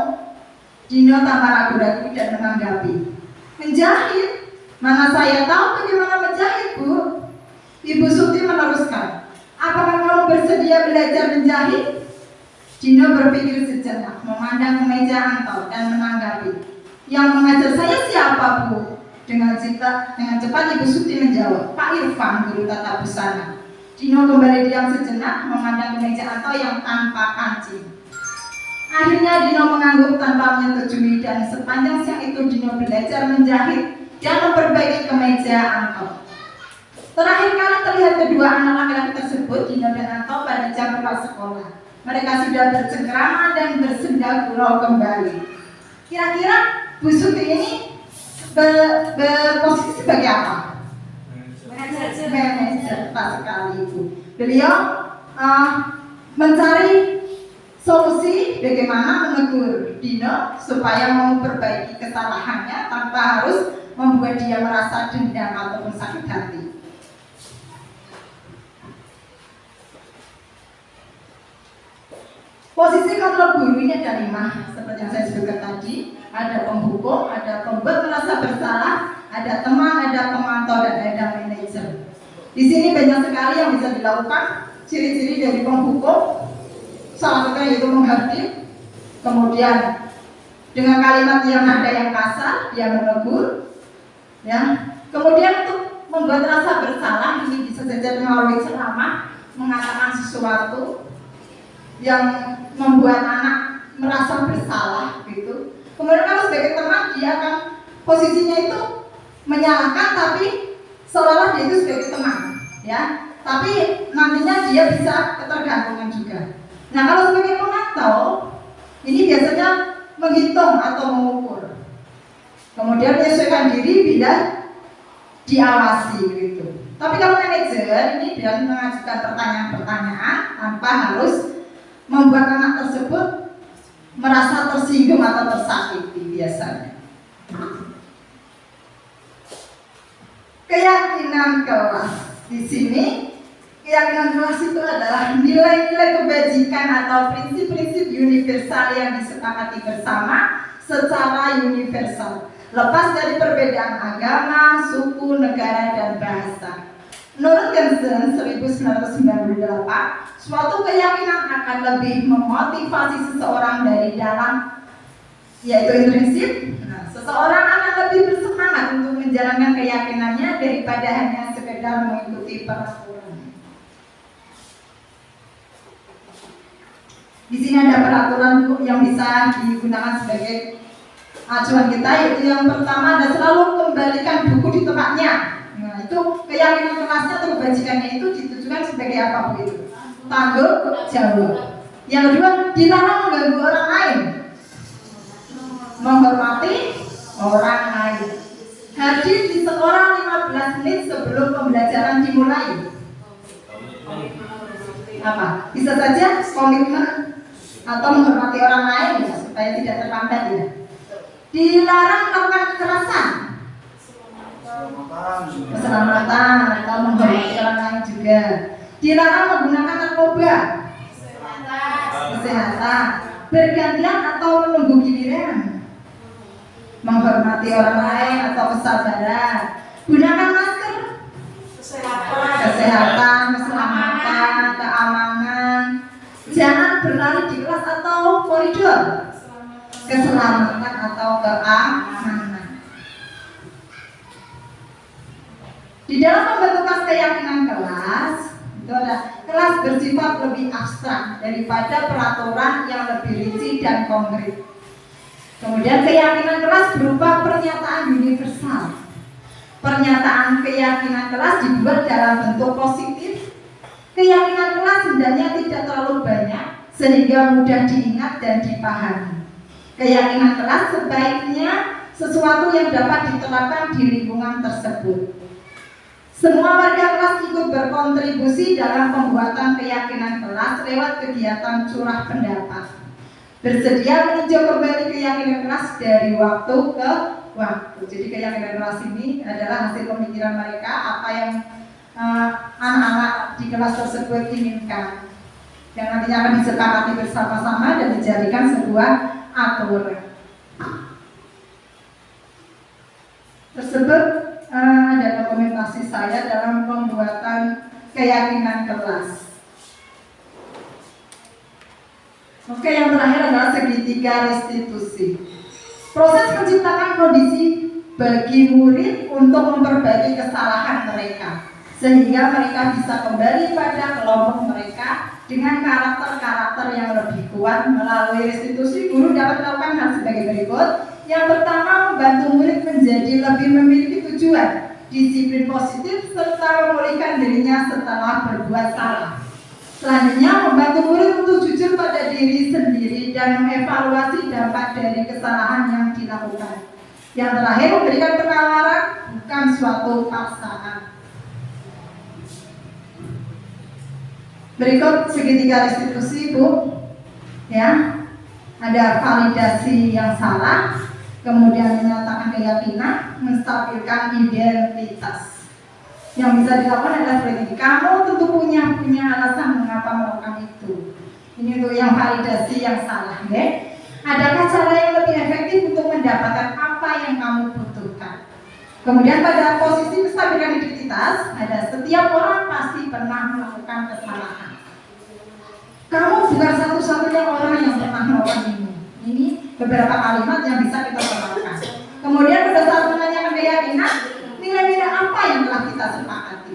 Speaker 5: Dino tambah ragu-ragu dan menanggapi, menjahit? Mana saya tahu bagaimana menjahit Bu. Ibu Suti meneruskan, apakah kamu bersedia belajar menjahit? Dino berpikir sejenak, memandang ke meja Anto dan menanggapi, yang mengajar saya siapa Bu? Dengan cepat Ibu Suti menjawab, "Pak Irfan, guru tata busana." Dino kembali diam sejenak, memandang kemeja Anto yang tanpa kancing. Akhirnya Dino mengangguk tanpa menyetujui, dan sepanjang siang itu Dino belajar menjahit dan memperbaiki kemeja Anto. Terakhir kali terlihat kedua anak laki-laki tersebut, Dino dan Anto, pada jam pulang sekolah. Mereka sudah bercengkrama dan bersenda gurau kembali. Kira-kira Bu Suti ini berposisi sebagai apa? Manajer, pas sekali Ibu. Beliau mencari solusi bagaimana menegur Dino supaya memperbaiki kesalahannya tanpa harus membuat dia merasa dendam ataupun sakit hati. Posisi kontrol guru ini ada 5, seperti yang saya sebutkan tadi. Ada penghukum, ada pembuat merasa bersalah, ada teman, ada pemantau, dan ada manajer. Di sini banyak sekali yang bisa dilakukan. Ciri-ciri dari penghukum, salah satunya yaitu menghadir. Kemudian dengan kalimat yang ada yang kasar, dia menegur. Ya. Kemudian untuk membuat rasa bersalah, ini bisa saja melalui ceramah, mengatakan sesuatu yang membuat anak merasa bersalah gitu. Kemudian kalau sebagai teman, dia akan posisinya itu menyalahkan, tapi seolah-olah dia itu sebagai teman, ya. Tapi nantinya dia bisa ketergantungan juga. Nah, kalau sebagai pemantau, ini biasanya menghitung atau mengukur. Kemudian menyesuaikan diri bila diawasi gitu. Tapi kalau manajer ini dia mengajukan pertanyaan-pertanyaan tanpa harus membuat anak tersebut merasa tersinggung atau tersakiti biasanya. Keyakinan kelas. Di sini keyakinan kelas itu adalah nilai-nilai kebajikan atau prinsip-prinsip universal yang disepakati bersama secara universal, lepas dari perbedaan agama, suku, negara, dan bahasa. Menurut Gensen 1998, suatu keyakinan akan lebih memotivasi seseorang dari dalam, yaitu intrinsik. Nah, seseorang akan lebih bersemangat untuk menjalankan keyakinannya daripada hanya sekedar mengikuti peraturan. Di sini ada peraturan yang bisa digunakan sebagai acuan kita, yaitu yang pertama ada selalu kembalikan buku di tempatnya. Nah, itu keyakinan kelasnya atau kebajikannya itu ditujukan sebagai apa Bu itu? Tanggung jawab. Yang kedua, dilarang mengganggu orang lain, menghormati orang lain, hadir di sekolah 15 menit sebelum pembelajaran dimulai. Apa? Bisa saja komitmen atau menghormati orang lain ya, supaya tidak terlambat ya. Dilarang melakukan kekerasan, keselamatan atau menghormati orang lain juga. Dilarang menggunakan narkoba, kesehatan, bergantian atau menunggu giliran, menghormati orang lain atau kesabaran, gunakan masker, kesehatan, keselamatan, keamanan, jangan berlari di kelas atau koridor, keselamatan atau keamanan. Di dalam pembentukan keyakinan kelas, itu ada kelas bersifat lebih abstrak daripada peraturan yang lebih rinci dan konkret. Kemudian keyakinan kelas berupa pernyataan universal. Pernyataan keyakinan kelas dibuat dalam bentuk positif. Keyakinan kelas hendaknya tidak terlalu banyak sehingga mudah diingat dan dipahami. Keyakinan kelas sebaiknya sesuatu yang dapat diterapkan di lingkungan tersebut. Semua warga kelas ikut berkontribusi dalam pembuatan keyakinan kelas lewat kegiatan curah pendapat. Bersedia meninjau kembali keyakinan kelas dari waktu ke waktu. Jadi keyakinan kelas ini adalah hasil pemikiran mereka, apa yang anak-anak di kelas tersebut inginkan, yang nantinya akan disepakati bersama-sama dan dijadikan sebuah aturan. Tersebut ada dokumentasi saya dalam pembuatan keyakinan kelas. Oke, yang terakhir adalah segitiga restitusi. Proses menciptakan kondisi bagi murid untuk memperbaiki kesalahan mereka, sehingga mereka bisa kembali pada kelompok mereka dengan karakter-karakter yang lebih kuat. Melalui restitusi, guru dapat melakukan hal sebagai berikut. Yang pertama, membantu murid menjadi lebih memiliki tujuan, disiplin positif, serta memulihkan dirinya setelah berbuat salah. Selanjutnya, membantu murid untuk jujur pada diri sendiri dan mengevaluasi dampak dari kesalahan yang dilakukan. Yang terakhir, memberikan penawaran, bukan suatu paksaan. Berikut segitiga restitusi, Bu. Ya, ada validasi yang salah, kemudian menyatakan keyakinan, menstabilkan identitas. Yang bisa dilakukan adalah seperti ini. Kamu tentu punya alasan mengapa melakukan itu. Ini untuk yang validasi yang salah, ya. Adakah cara yang lebih efektif untuk mendapatkan apa yang kamu butuhkan? Kemudian pada posisi menstabilkan identitas, ada setiap orang pasti pernah melakukan kesalahan. Kamu bukan satu-satunya orang yang pernah melakukan ini. Ini beberapa kalimat yang bisa kita terapkan. Kemudian pada saat menanyakan keyakinan, nilai-nilai apa yang telah kita sepakati?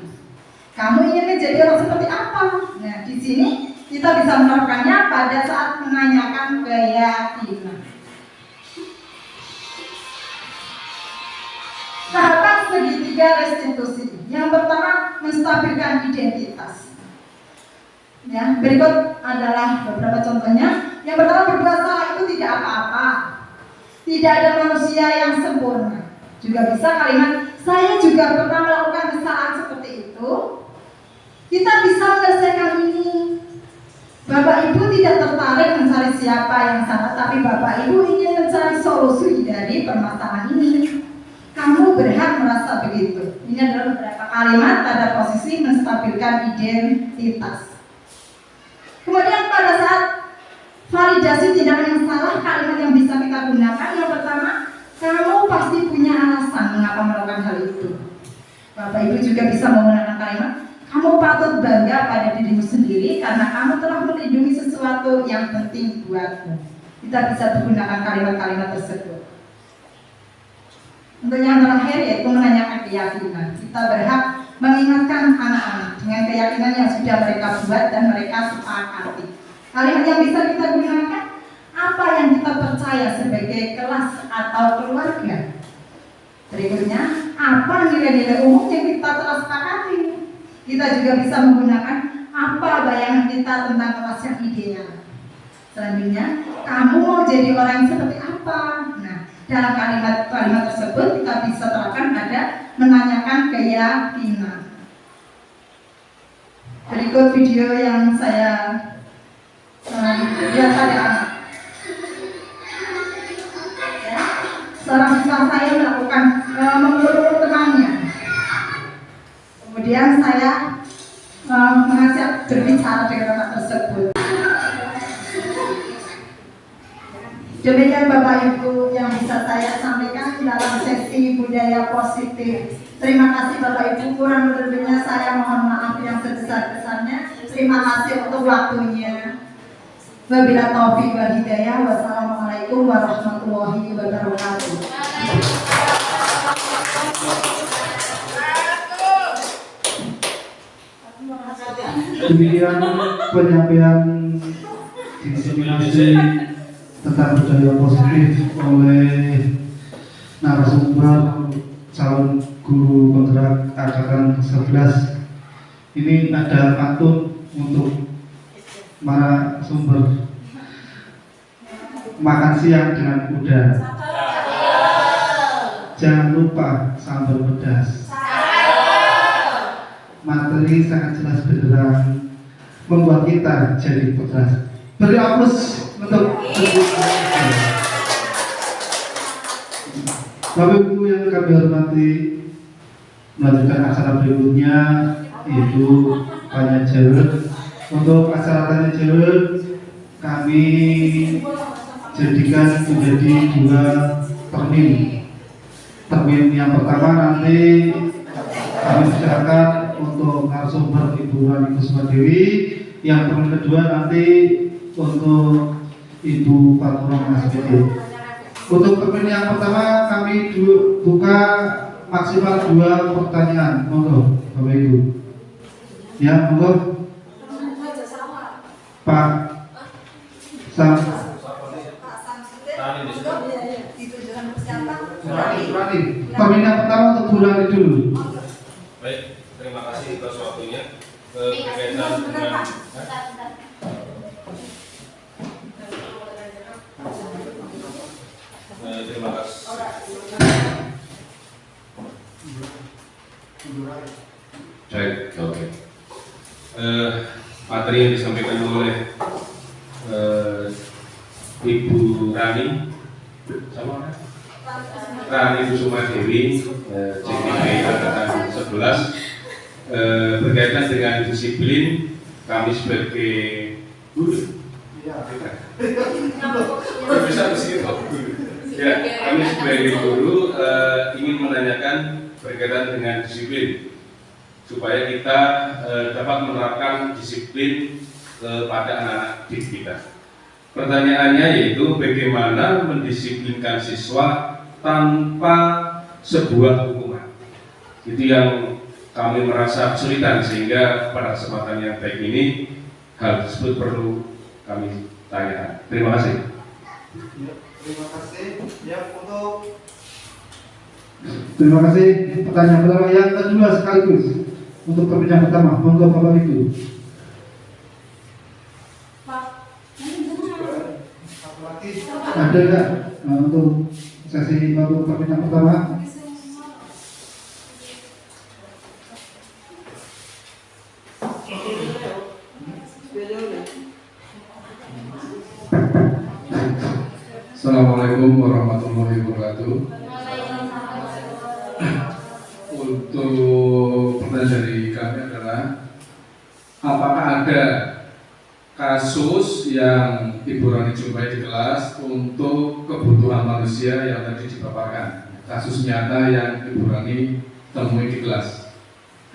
Speaker 5: Kamu ingin menjadi orang seperti apa? Nah, di sini kita bisa menerapkannya pada saat menanyakan keyakinan. Tahapan segitiga restitusi. Yang pertama, menstabilkan identitas. Ya, berikut adalah beberapa contohnya. Yang pertama, berbuat salah itu tidak apa-apa. Tidak ada manusia yang sempurna. Juga bisa kalimat, saya juga pernah melakukan kesalahan seperti itu. Kita bisa menyelesaikan ini. Bapak Ibu tidak tertarik mencari siapa yang salah, tapi Bapak Ibu ingin mencari solusi dari permasalahan ini. Kamu berhak merasa begitu. Ini adalah beberapa kalimat pada posisi menstabilkan identitas. Kemudian pada saat validasi tindakan yang salah, kalimat yang bisa kita gunakan yang pertama, kamu pasti punya alasan mengapa melakukan hal itu. Bapak Ibu juga bisa menggunakan kalimat, kamu patut bangga pada dirimu sendiri karena kamu telah melindungi sesuatu yang penting buatmu. Kita bisa menggunakan kalimat-kalimat tersebut. Untuk yang terakhir yaitu menanyakan keyakinan. Kita berhak mengingatkan anak-anak dengan keyakinan yang sudah mereka buat dan mereka sepakati. Kalimat yang bisa kita gunakan, apa yang kita percaya sebagai kelas atau keluarga. Berikutnya, apa nilai-nilai umum yang kita telah sepakati. Kita juga bisa menggunakan apa bayangan kita tentang kelas yang ideal. Selanjutnya, kamu mau jadi orang yang seperti apa? Nah, dalam kalimat-kalimat tersebut kita bisa terapkan pada menanyakan keyakinan. Berikut video yang saya lihat pada anak. Ya, seorang siswa saya melakukan memeluk temannya. Kemudian saya mengajak berbicara dengan anak tersebut. Demikian Bapak Ibu yang bisa saya sampaikan dalam sesi budaya positif. Terima kasih Bapak Ibu, kurang lebihnya saya mohon maaf yang sebesar-besarnya. Terima kasih untuk waktunya. Wabillahi taufiq wal hidayah. Wassalamualaikum warahmatullahi wabarakatuh.
Speaker 4: Demikian penyampaian diseminasi tentang budaya positif oleh narasumber calon guru penggerak angkatan 11. Ini ada pantun untuk narasumber. Makan siang dengan kuda. Jangan lupa sambal pedas. Materi sangat jelas benderang, membuat kita jadi pedas. Beri aplaus untuk Bapak Ibu yang kami hormati. Melanjutkan acara berikutnya yaitu tanya jawab. Untuk acara tanya jawab kami jadikan menjadi 2 termin. Termin yang pertama nanti kami silakan untuk narasumber Ibu Rani Kusmadewi. Yang termin kedua nanti untuk Ibu Fatura Mas Bidi. Untuk pertanyaan yang pertama kami buka maksimal 2 pertanyaan. Monggo Bapak Ibu. Ya, monggo. Pak Sam. Rani. Pertanyaan pertama untuk Bu Rani dulu.
Speaker 6: Baik, terima kasih atas waktunya. Berkaitan dengan terima kasih. Baik, oke. Materi yang disampaikan oleh Ibu Rani sama Rani Kusuma Dewi, CPP Angkatan 11, berkaitan dengan disiplin. Kami sebagai guru, bisa ya, kami sebagai guru ingin menanyakan berkaitan dengan disiplin supaya kita dapat menerapkan disiplin pada anak-anak didik kita. Pertanyaannya yaitu bagaimana mendisiplinkan siswa tanpa sebuah hukuman. Itu yang kami merasa kesulitan, sehingga pada kesempatan yang baik ini hal tersebut perlu kami tanyakan. Terima kasih.
Speaker 4: Ya, terima kasih. Ya, terima kasih. Pertanyaan pertama yang kedua sekaligus untuk pertanyaan pertama. Monggo Bapak Ibu. Ada nggak untuk sesi untuk pertanyaan pertama?
Speaker 7: Assalamualaikum warahmatullahi wabarakatuh. Untuk pertanyaan dari kami adalah, apakah ada kasus yang Ibu Rani jumpai di kelas untuk kebutuhan manusia yang tadi dipaparkan, kasus nyata yang Ibu Rani temui di kelas?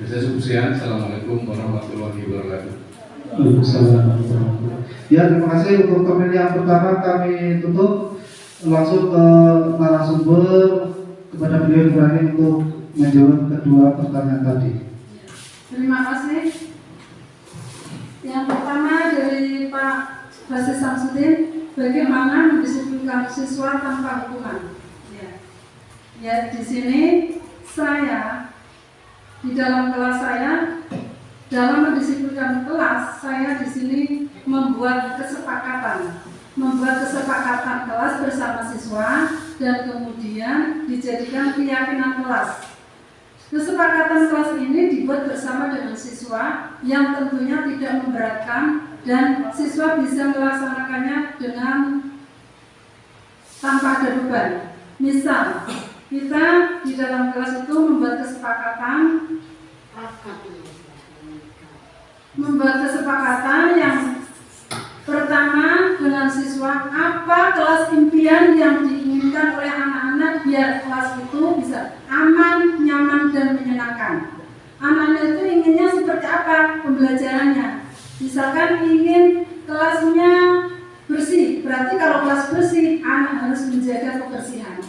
Speaker 7: Saya Subsian. Assalamualaikum warahmatullahi wabarakatuh.
Speaker 4: Ya, terima kasih. Untuk pertanyaan yang pertama kami tutup, langsung ke narasumber kepada beliau Ibu Rani untuk menjawab kedua pertanyaan tadi.
Speaker 8: Terima kasih. Yang pertama dari Pak Basis Samsudin, bagaimana mendisiplinkan siswa tanpa hukuman? Ya, di sini saya di dalam kelas saya, dalam mendisiplinkan kelas, saya di sini membuat kesepakatan kelas bersama siswa dan kemudian dijadikan keyakinan kelas. Kesepakatan kelas ini dibuat bersama dengan siswa yang tentunya tidak memberatkan dan siswa bisa melaksanakannya dengan tanpa ada beban. Misal, kita di dalam kelas itu membuat kesepakatan yang pertama dengan siswa, apa kelas impian yang diinginkan oleh anak-anak biar kelas itu bisa aman, nyaman, dan menyenangkan. Anak-anak itu inginnya seperti apa pembelajarannya? Misalkan ingin kelasnya bersih, berarti kalau kelas bersih, anak harus menjaga kebersihan.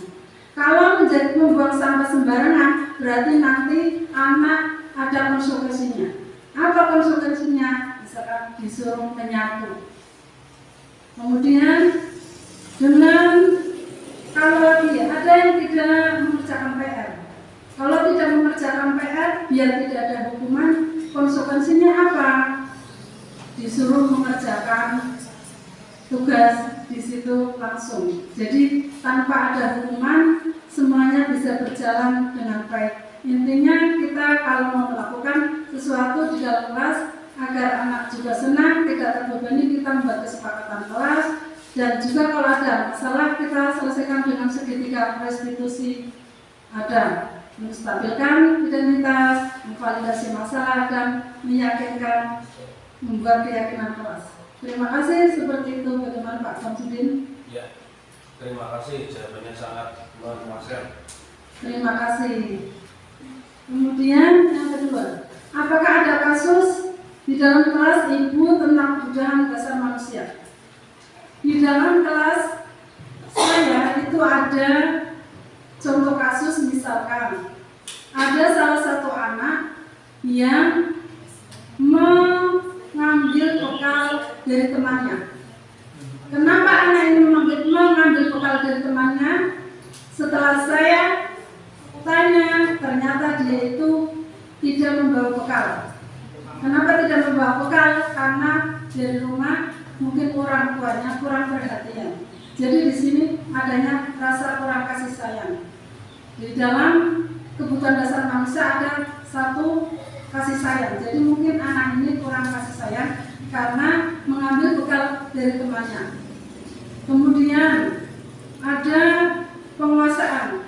Speaker 8: Kalau membuang sampah sembarangan, berarti nanti anak ada konsekuensinya. Apa konsekuensinya? Misalkan disuruh menyapu. Kemudian dengan kalau lagi ada yang tidak mengerjakan PR. Kalau tidak mengerjakan PR, biar tidak ada hukuman, konsekuensinya apa? Disuruh mengerjakan tugas di situ langsung. Jadi tanpa ada hukuman, semuanya bisa berjalan dengan baik. Intinya kita kalau mau melakukan sesuatu di dalam kelas agar anak juga senang, tidak terbebani, kita membuat kesepakatan kelas. Dan juga kalau ada masalah, kita selesaikan dengan segitiga restitusi. Ada menstabilkan identitas, memvalidasi masalah, dan meyakinkan, membuat keyakinan kelas. Terima kasih. Seperti itu. Bagaimana Pak Samsudin?
Speaker 6: Ya, terima kasih. Jawabannya sangat memuaskan.
Speaker 8: Terima kasih. Kemudian yang kedua, apakah ada kasus di dalam kelas ibu tentang kebutuhan dasar manusia? Di dalam kelas saya itu ada contoh kasus, misalkan ada salah satu anak yang mengambil bekal dari temannya. Kenapa anak ini mengambil bekal dari temannya? Setelah saya tanya, ternyata dia itu tidak membawa bekal. Kenapa tidak membawa bekal? Karena dari rumah mungkin orang tuanya kurang perhatian. Jadi di sini adanya rasa kurang kasih sayang. Di dalam kebutuhan dasar manusia ada satu kasih sayang. Jadi mungkin anak ini kurang kasih sayang karena mengambil bekal dari temannya. Kemudian ada penguasaan.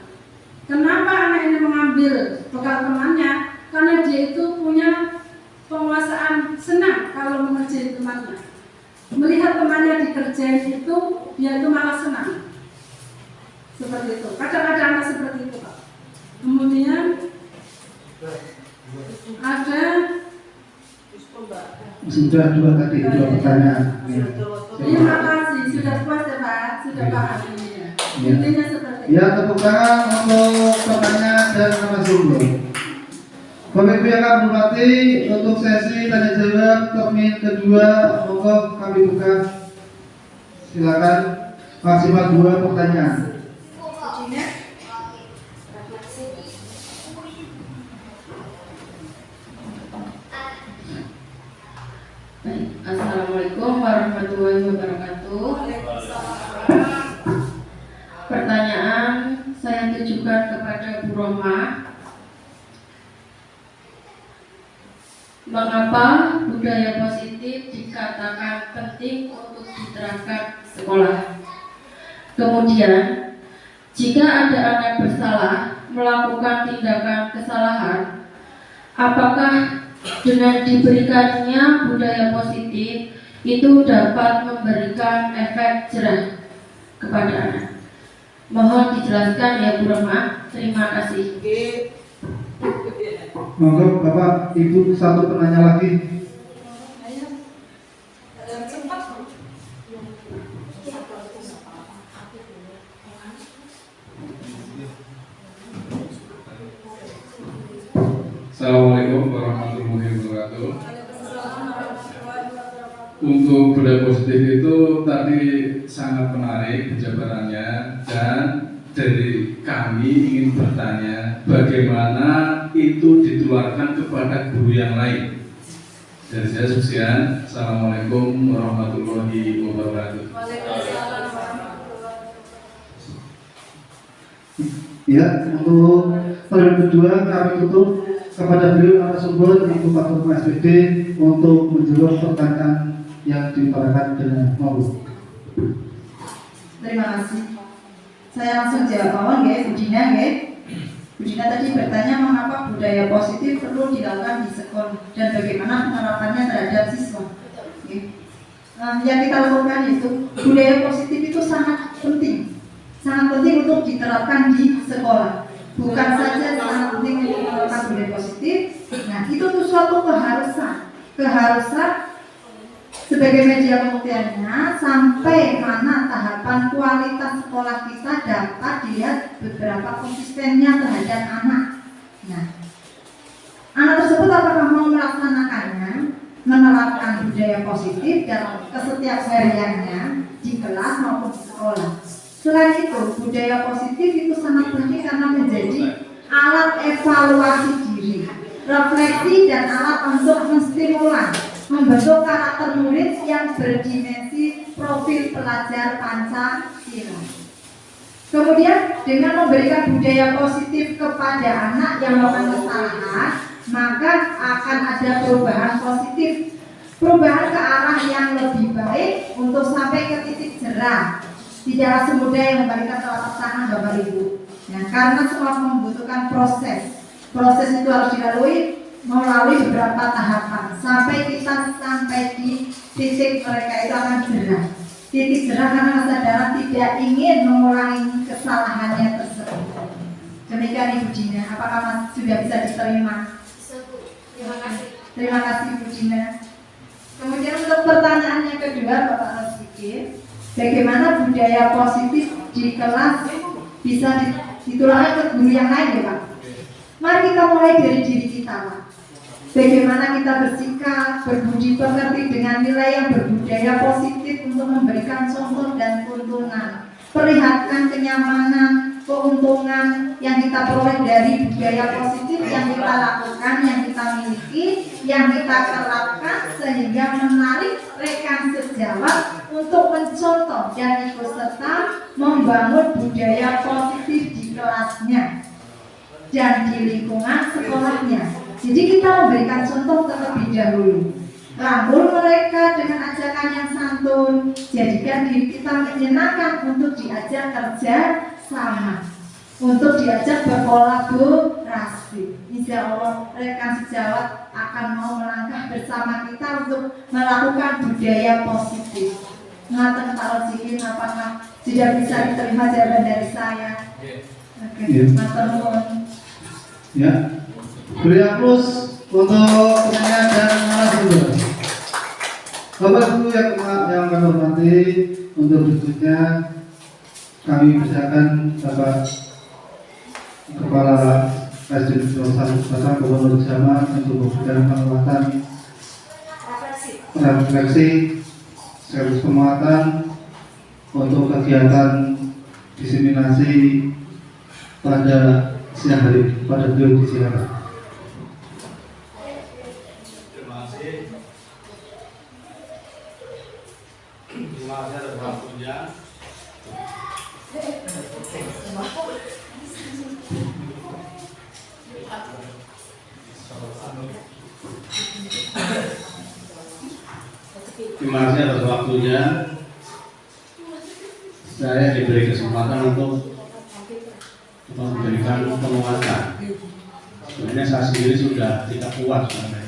Speaker 8: Kenapa anak ini mengambil bekal temannya? Karena dia itu punya penguasaan, senang kalau mengerjain temannya. Melihat temannya dikerjain itu, dia itu malah senang. Seperti itu. Kadang-kadang anak seperti itu, Pak. Kemudian ada
Speaker 4: sudah dua tadi, dua pertanyaan.
Speaker 8: terima kasih, sudah puas ya Pak, sudah paham ini ya. Intinya seperti itu.
Speaker 4: Ya, tepuk tangan untuk pertanyaan dan narasumber. Bapak Ibu yang kami hormati, untuk sesi tanya jawab termin kedua, monggo kami buka. Silakan, maksimal 2 pertanyaan.
Speaker 9: Assalamualaikum warahmatullahi wabarakatuh. Pertanyaan saya tujukan kepada Bu Roma. Mengapa budaya positif dikatakan penting untuk diterapkan sekolah? Kemudian, jika ada anak bersalah melakukan tindakan kesalahan, apakah dengan diberikannya budaya positif itu dapat memberikan efek jerah kepada anak? Mohon dijelaskan ya Bu Roma. Terima kasih.
Speaker 4: Monggo Bapak Ibu, satu penanya lagi.
Speaker 7: Assalamualaikum warahmatullahi wabarakatuh. Untuk budaya positif itu tadi sangat menarik penjabarannya, dan dari kami ingin bertanya bagaimana itu ditularkan kepada guru yang lain. Dari saya sekian. Assalamualaikum warahmatullahi wabarakatuh.
Speaker 4: Ya, untuk periode kedua kami tutup kepada beliau narasumber Ibu Fatur SPD untuk menjawab pertanyaan yang diutarakan dengan mau.
Speaker 5: Terima kasih. Saya langsung jawab awal ya, Bu Dina ya. Bu Dina tadi bertanya mengapa budaya positif perlu dilakukan di sekolah dan bagaimana penerapannya terhadap siswa. Okay. Yang kita lakukan itu budaya positif itu sangat penting untuk diterapkan di sekolah. Bukan saja sangat penting untuk menerapkan budaya positif. Nah, itu tuh suatu keharusan sebagai media pembuktiannya sampai mana tahapan kualitas sekolah kita dapat dilihat beberapa konsistennya terhadap anak. Nah, anak tersebut apakah mau melaksanakannya, menerapkan budaya positif dalam kesetiapsehariannya di kelas maupun di sekolah. Selain itu, budaya positif itu sangat penting karena menjadi alat evaluasi diri, refleksi dan alat untuk menstimulan membentuk karakter murid yang berdimensi profil pelajar Pancasila. Kemudian dengan memberikan budaya positif kepada anak yang melakukan kesalahan, maka akan ada perubahan positif, perubahan ke arah yang lebih baik untuk sampai ke titik jerah. Tidaklah semudah yang memberikan telapak tangan Bapak Ibu. Nah, karena semua membutuhkan proses itu harus dilalui melalui beberapa tahapan sampai kita sampai di titik mereka itu akan jerah. Titik jerah karena kesadaran tidak ingin mengulangi kesalahannya tersebut. Demikian Ibu Dina, apakah sudah bisa diterima?
Speaker 9: Terima kasih.
Speaker 5: Terima kasih Ibu Dina. Kemudian untuk pertanyaan yang kedua Bapak Rosikir, bagaimana budaya positif di kelas bisa ditularkan ke guru yang lain ya Pak. Mari kita mulai dari diri kita Pak. Bagaimana kita bersikap, berbudi pekerti dengan nilai yang berbudaya positif untuk memberikan contoh dan keuntungan. Perlihatkan kenyamanan, keuntungan yang kita peroleh dari budaya positif yang kita lakukan, yang kita miliki, yang kita terapkan sehingga menarik rekan sejawat untuk mencontoh dan ikut serta membangun budaya positif di kelasnya dan di lingkungan sekolahnya. Jadi kita memberikan contoh terlebih dahulu. Rangkul mereka dengan ajakan yang santun. Jadikan diri kita menyenangkan untuk diajak kerja sama, untuk diajak berkolaborasi. Insya Allah rekan sejawat akan mau melangkah bersama kita untuk melakukan budaya positif. Ngaten Pak Rozikin, apakah sudah bisa diterima jawaban dari saya? Oke, matur nuwun.
Speaker 4: Ya, beri aplaus untuk pertanyaan dan narasumber. Bapak Ibu yang kami hormati, untuk berikutnya kami persilakan Bapak Kepala SDN Bapak Gubernur Jawa untuk memberikan penguatan refleksi sekaligus penguatan untuk kegiatan diseminasi pada siang hari pada beliau di siang.
Speaker 1: Terima kasih atas waktunya. Terima kasih atas waktunya. Saya diberi kesempatan untuk memberikan penguatan. Sebenarnya saya sendiri sudah tidak kuat sebenarnya.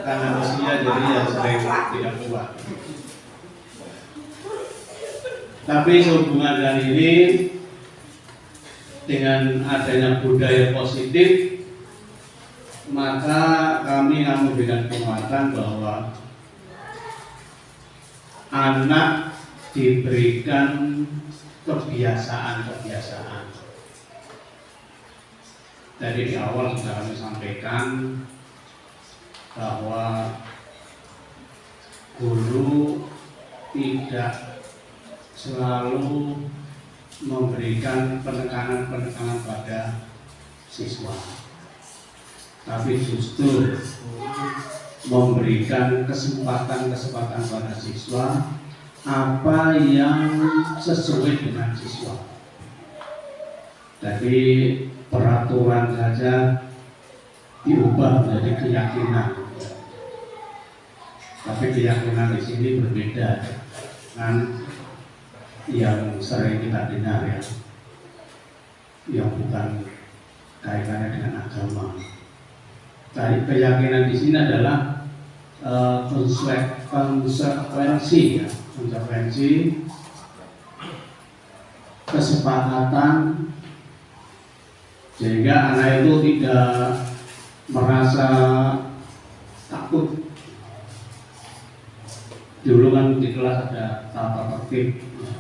Speaker 1: Karena usia jadi ya sering tidak kuat. Tapi sehubungan dengan ini, dengan adanya budaya positif, maka kami memberikan penguatan bahwa anak diberikan kebiasaan-kebiasaan. Dari di awal sudah kami sampaikan bahwa guru tidak selalu memberikan penekanan-penekanan pada siswa, tapi justru memberikan kesempatan-kesempatan pada siswa apa yang sesuai dengan siswa. Jadi peraturan saja diubah menjadi keyakinan. Tapi keyakinan di sini berbeda dengan yang sering kita dengar ya, yang bukan kaitannya dengan agama. Keyakinan di sini adalah konsekuensi ya, konsekuensi kesepakatan, sehingga anak itu tidak merasa takut. Dulu kan di kelas ada tata tertib ya.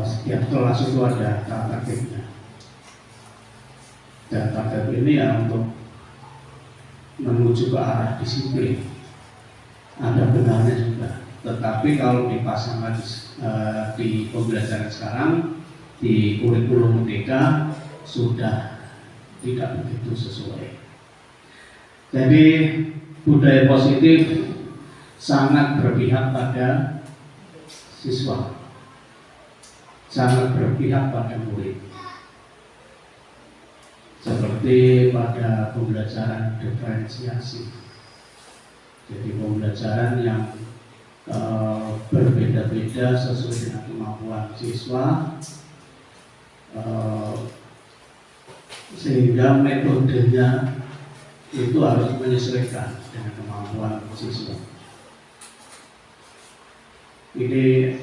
Speaker 1: Setiap kelas itu ada tata tertibnya. Dan tata tertib ini ya untuk menuju ke arah disiplin. Ada benarnya juga. Tetapi kalau dipasangkan di pembelajaran sekarang, di kurikulum merdeka sudah tidak begitu sesuai. Jadi budaya positif sangat berpihak pada siswa, sangat berpihak pada murid. Seperti pada pembelajaran diferensiasi, jadi pembelajaran yang berbeda-beda sesuai dengan kemampuan siswa, sehingga metodenya itu harus menyesuaikan dengan kemampuan siswa. Ini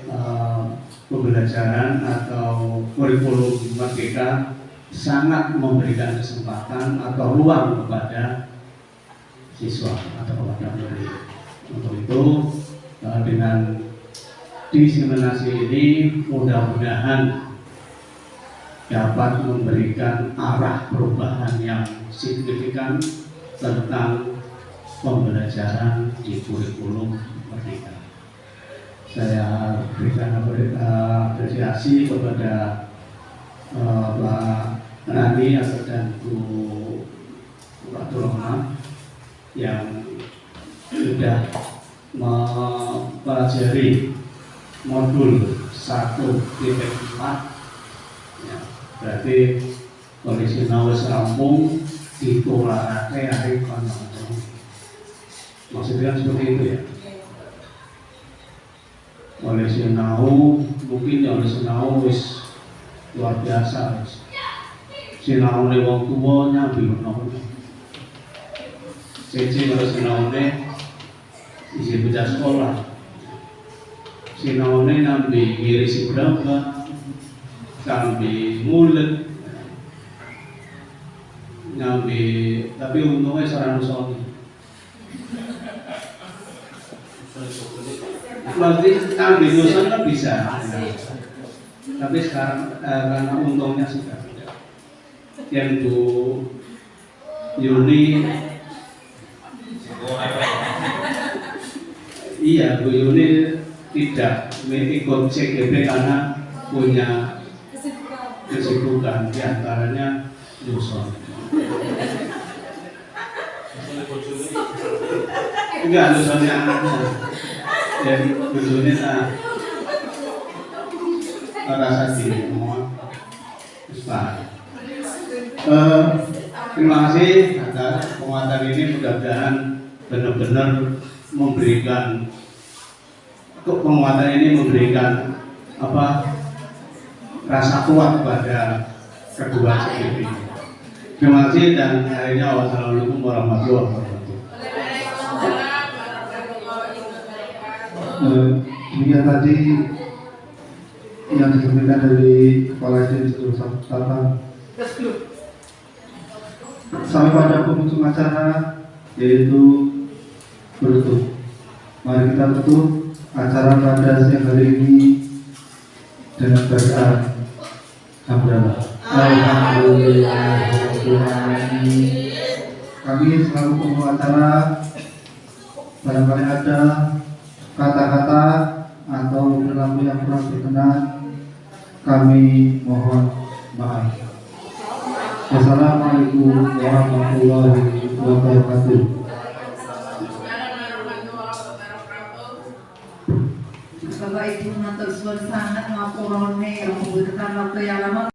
Speaker 1: pembelajaran atau kurikulum merdeka sangat memberikan kesempatan atau ruang kepada siswa atau kepada murid. Untuk itu dengan diseminasi ini mudah-mudahan dapat memberikan arah perubahan yang signifikan tentang pembelajaran di kurikulum Merdeka. Saya berikan apresiasi kepada Pak Rani dan Bu Abdul Rahman yang sudah mempelajari modul 1.4. Ya, berarti kondisi nawes rampung ditolakake hari kono. Maksudnya seperti itu ya. Oleh sinau mungkin oleh sinau wis luar biasa wis. Sinau ne wong tuwa nyambi ono. Siji karo sinau ne isi bocah sekolah. Sinau ne nambi ngirisi berapa, nambi mulet, nambi tapi untungnya sarana soni. Berarti ambil dosen kan bisa, tapi sekarang karena untungnya sudah tidak. Yang Bu Yuni, iya Bu Yuni tidak ikut CGP karena punya kesibukan, diantaranya dosen. Enggak dosen yang jadi tujuannya rasa diri mohon Ustaz. Terima kasih atas penguatan ini, mudah-mudahan benar-benar memberikan penguatan ini memberikan rasa kuat pada kedua CGP. Terima kasih dan akhirnya wassalamualaikum warahmatullahi wabarakatuh.
Speaker 4: Demikian tadi yang disampaikan dari Kepala Institut Tata. Sampai pada penghujung acara yaitu penutup. Mari kita tutup acara pada siang hari ini dengan bacaan hamdalah. Alhamdulillahirobbilalamin. Kami selaku pembawa acara barangkali ada kata-kata atau perilaku yang kurang berkenan, kami mohon maaf. Wassalamualaikum warahmatullahi wabarakatuh.
Speaker 5: Bapak Ibu matur suwun sangat ngapurane yang membutuhkan waktu yang lama.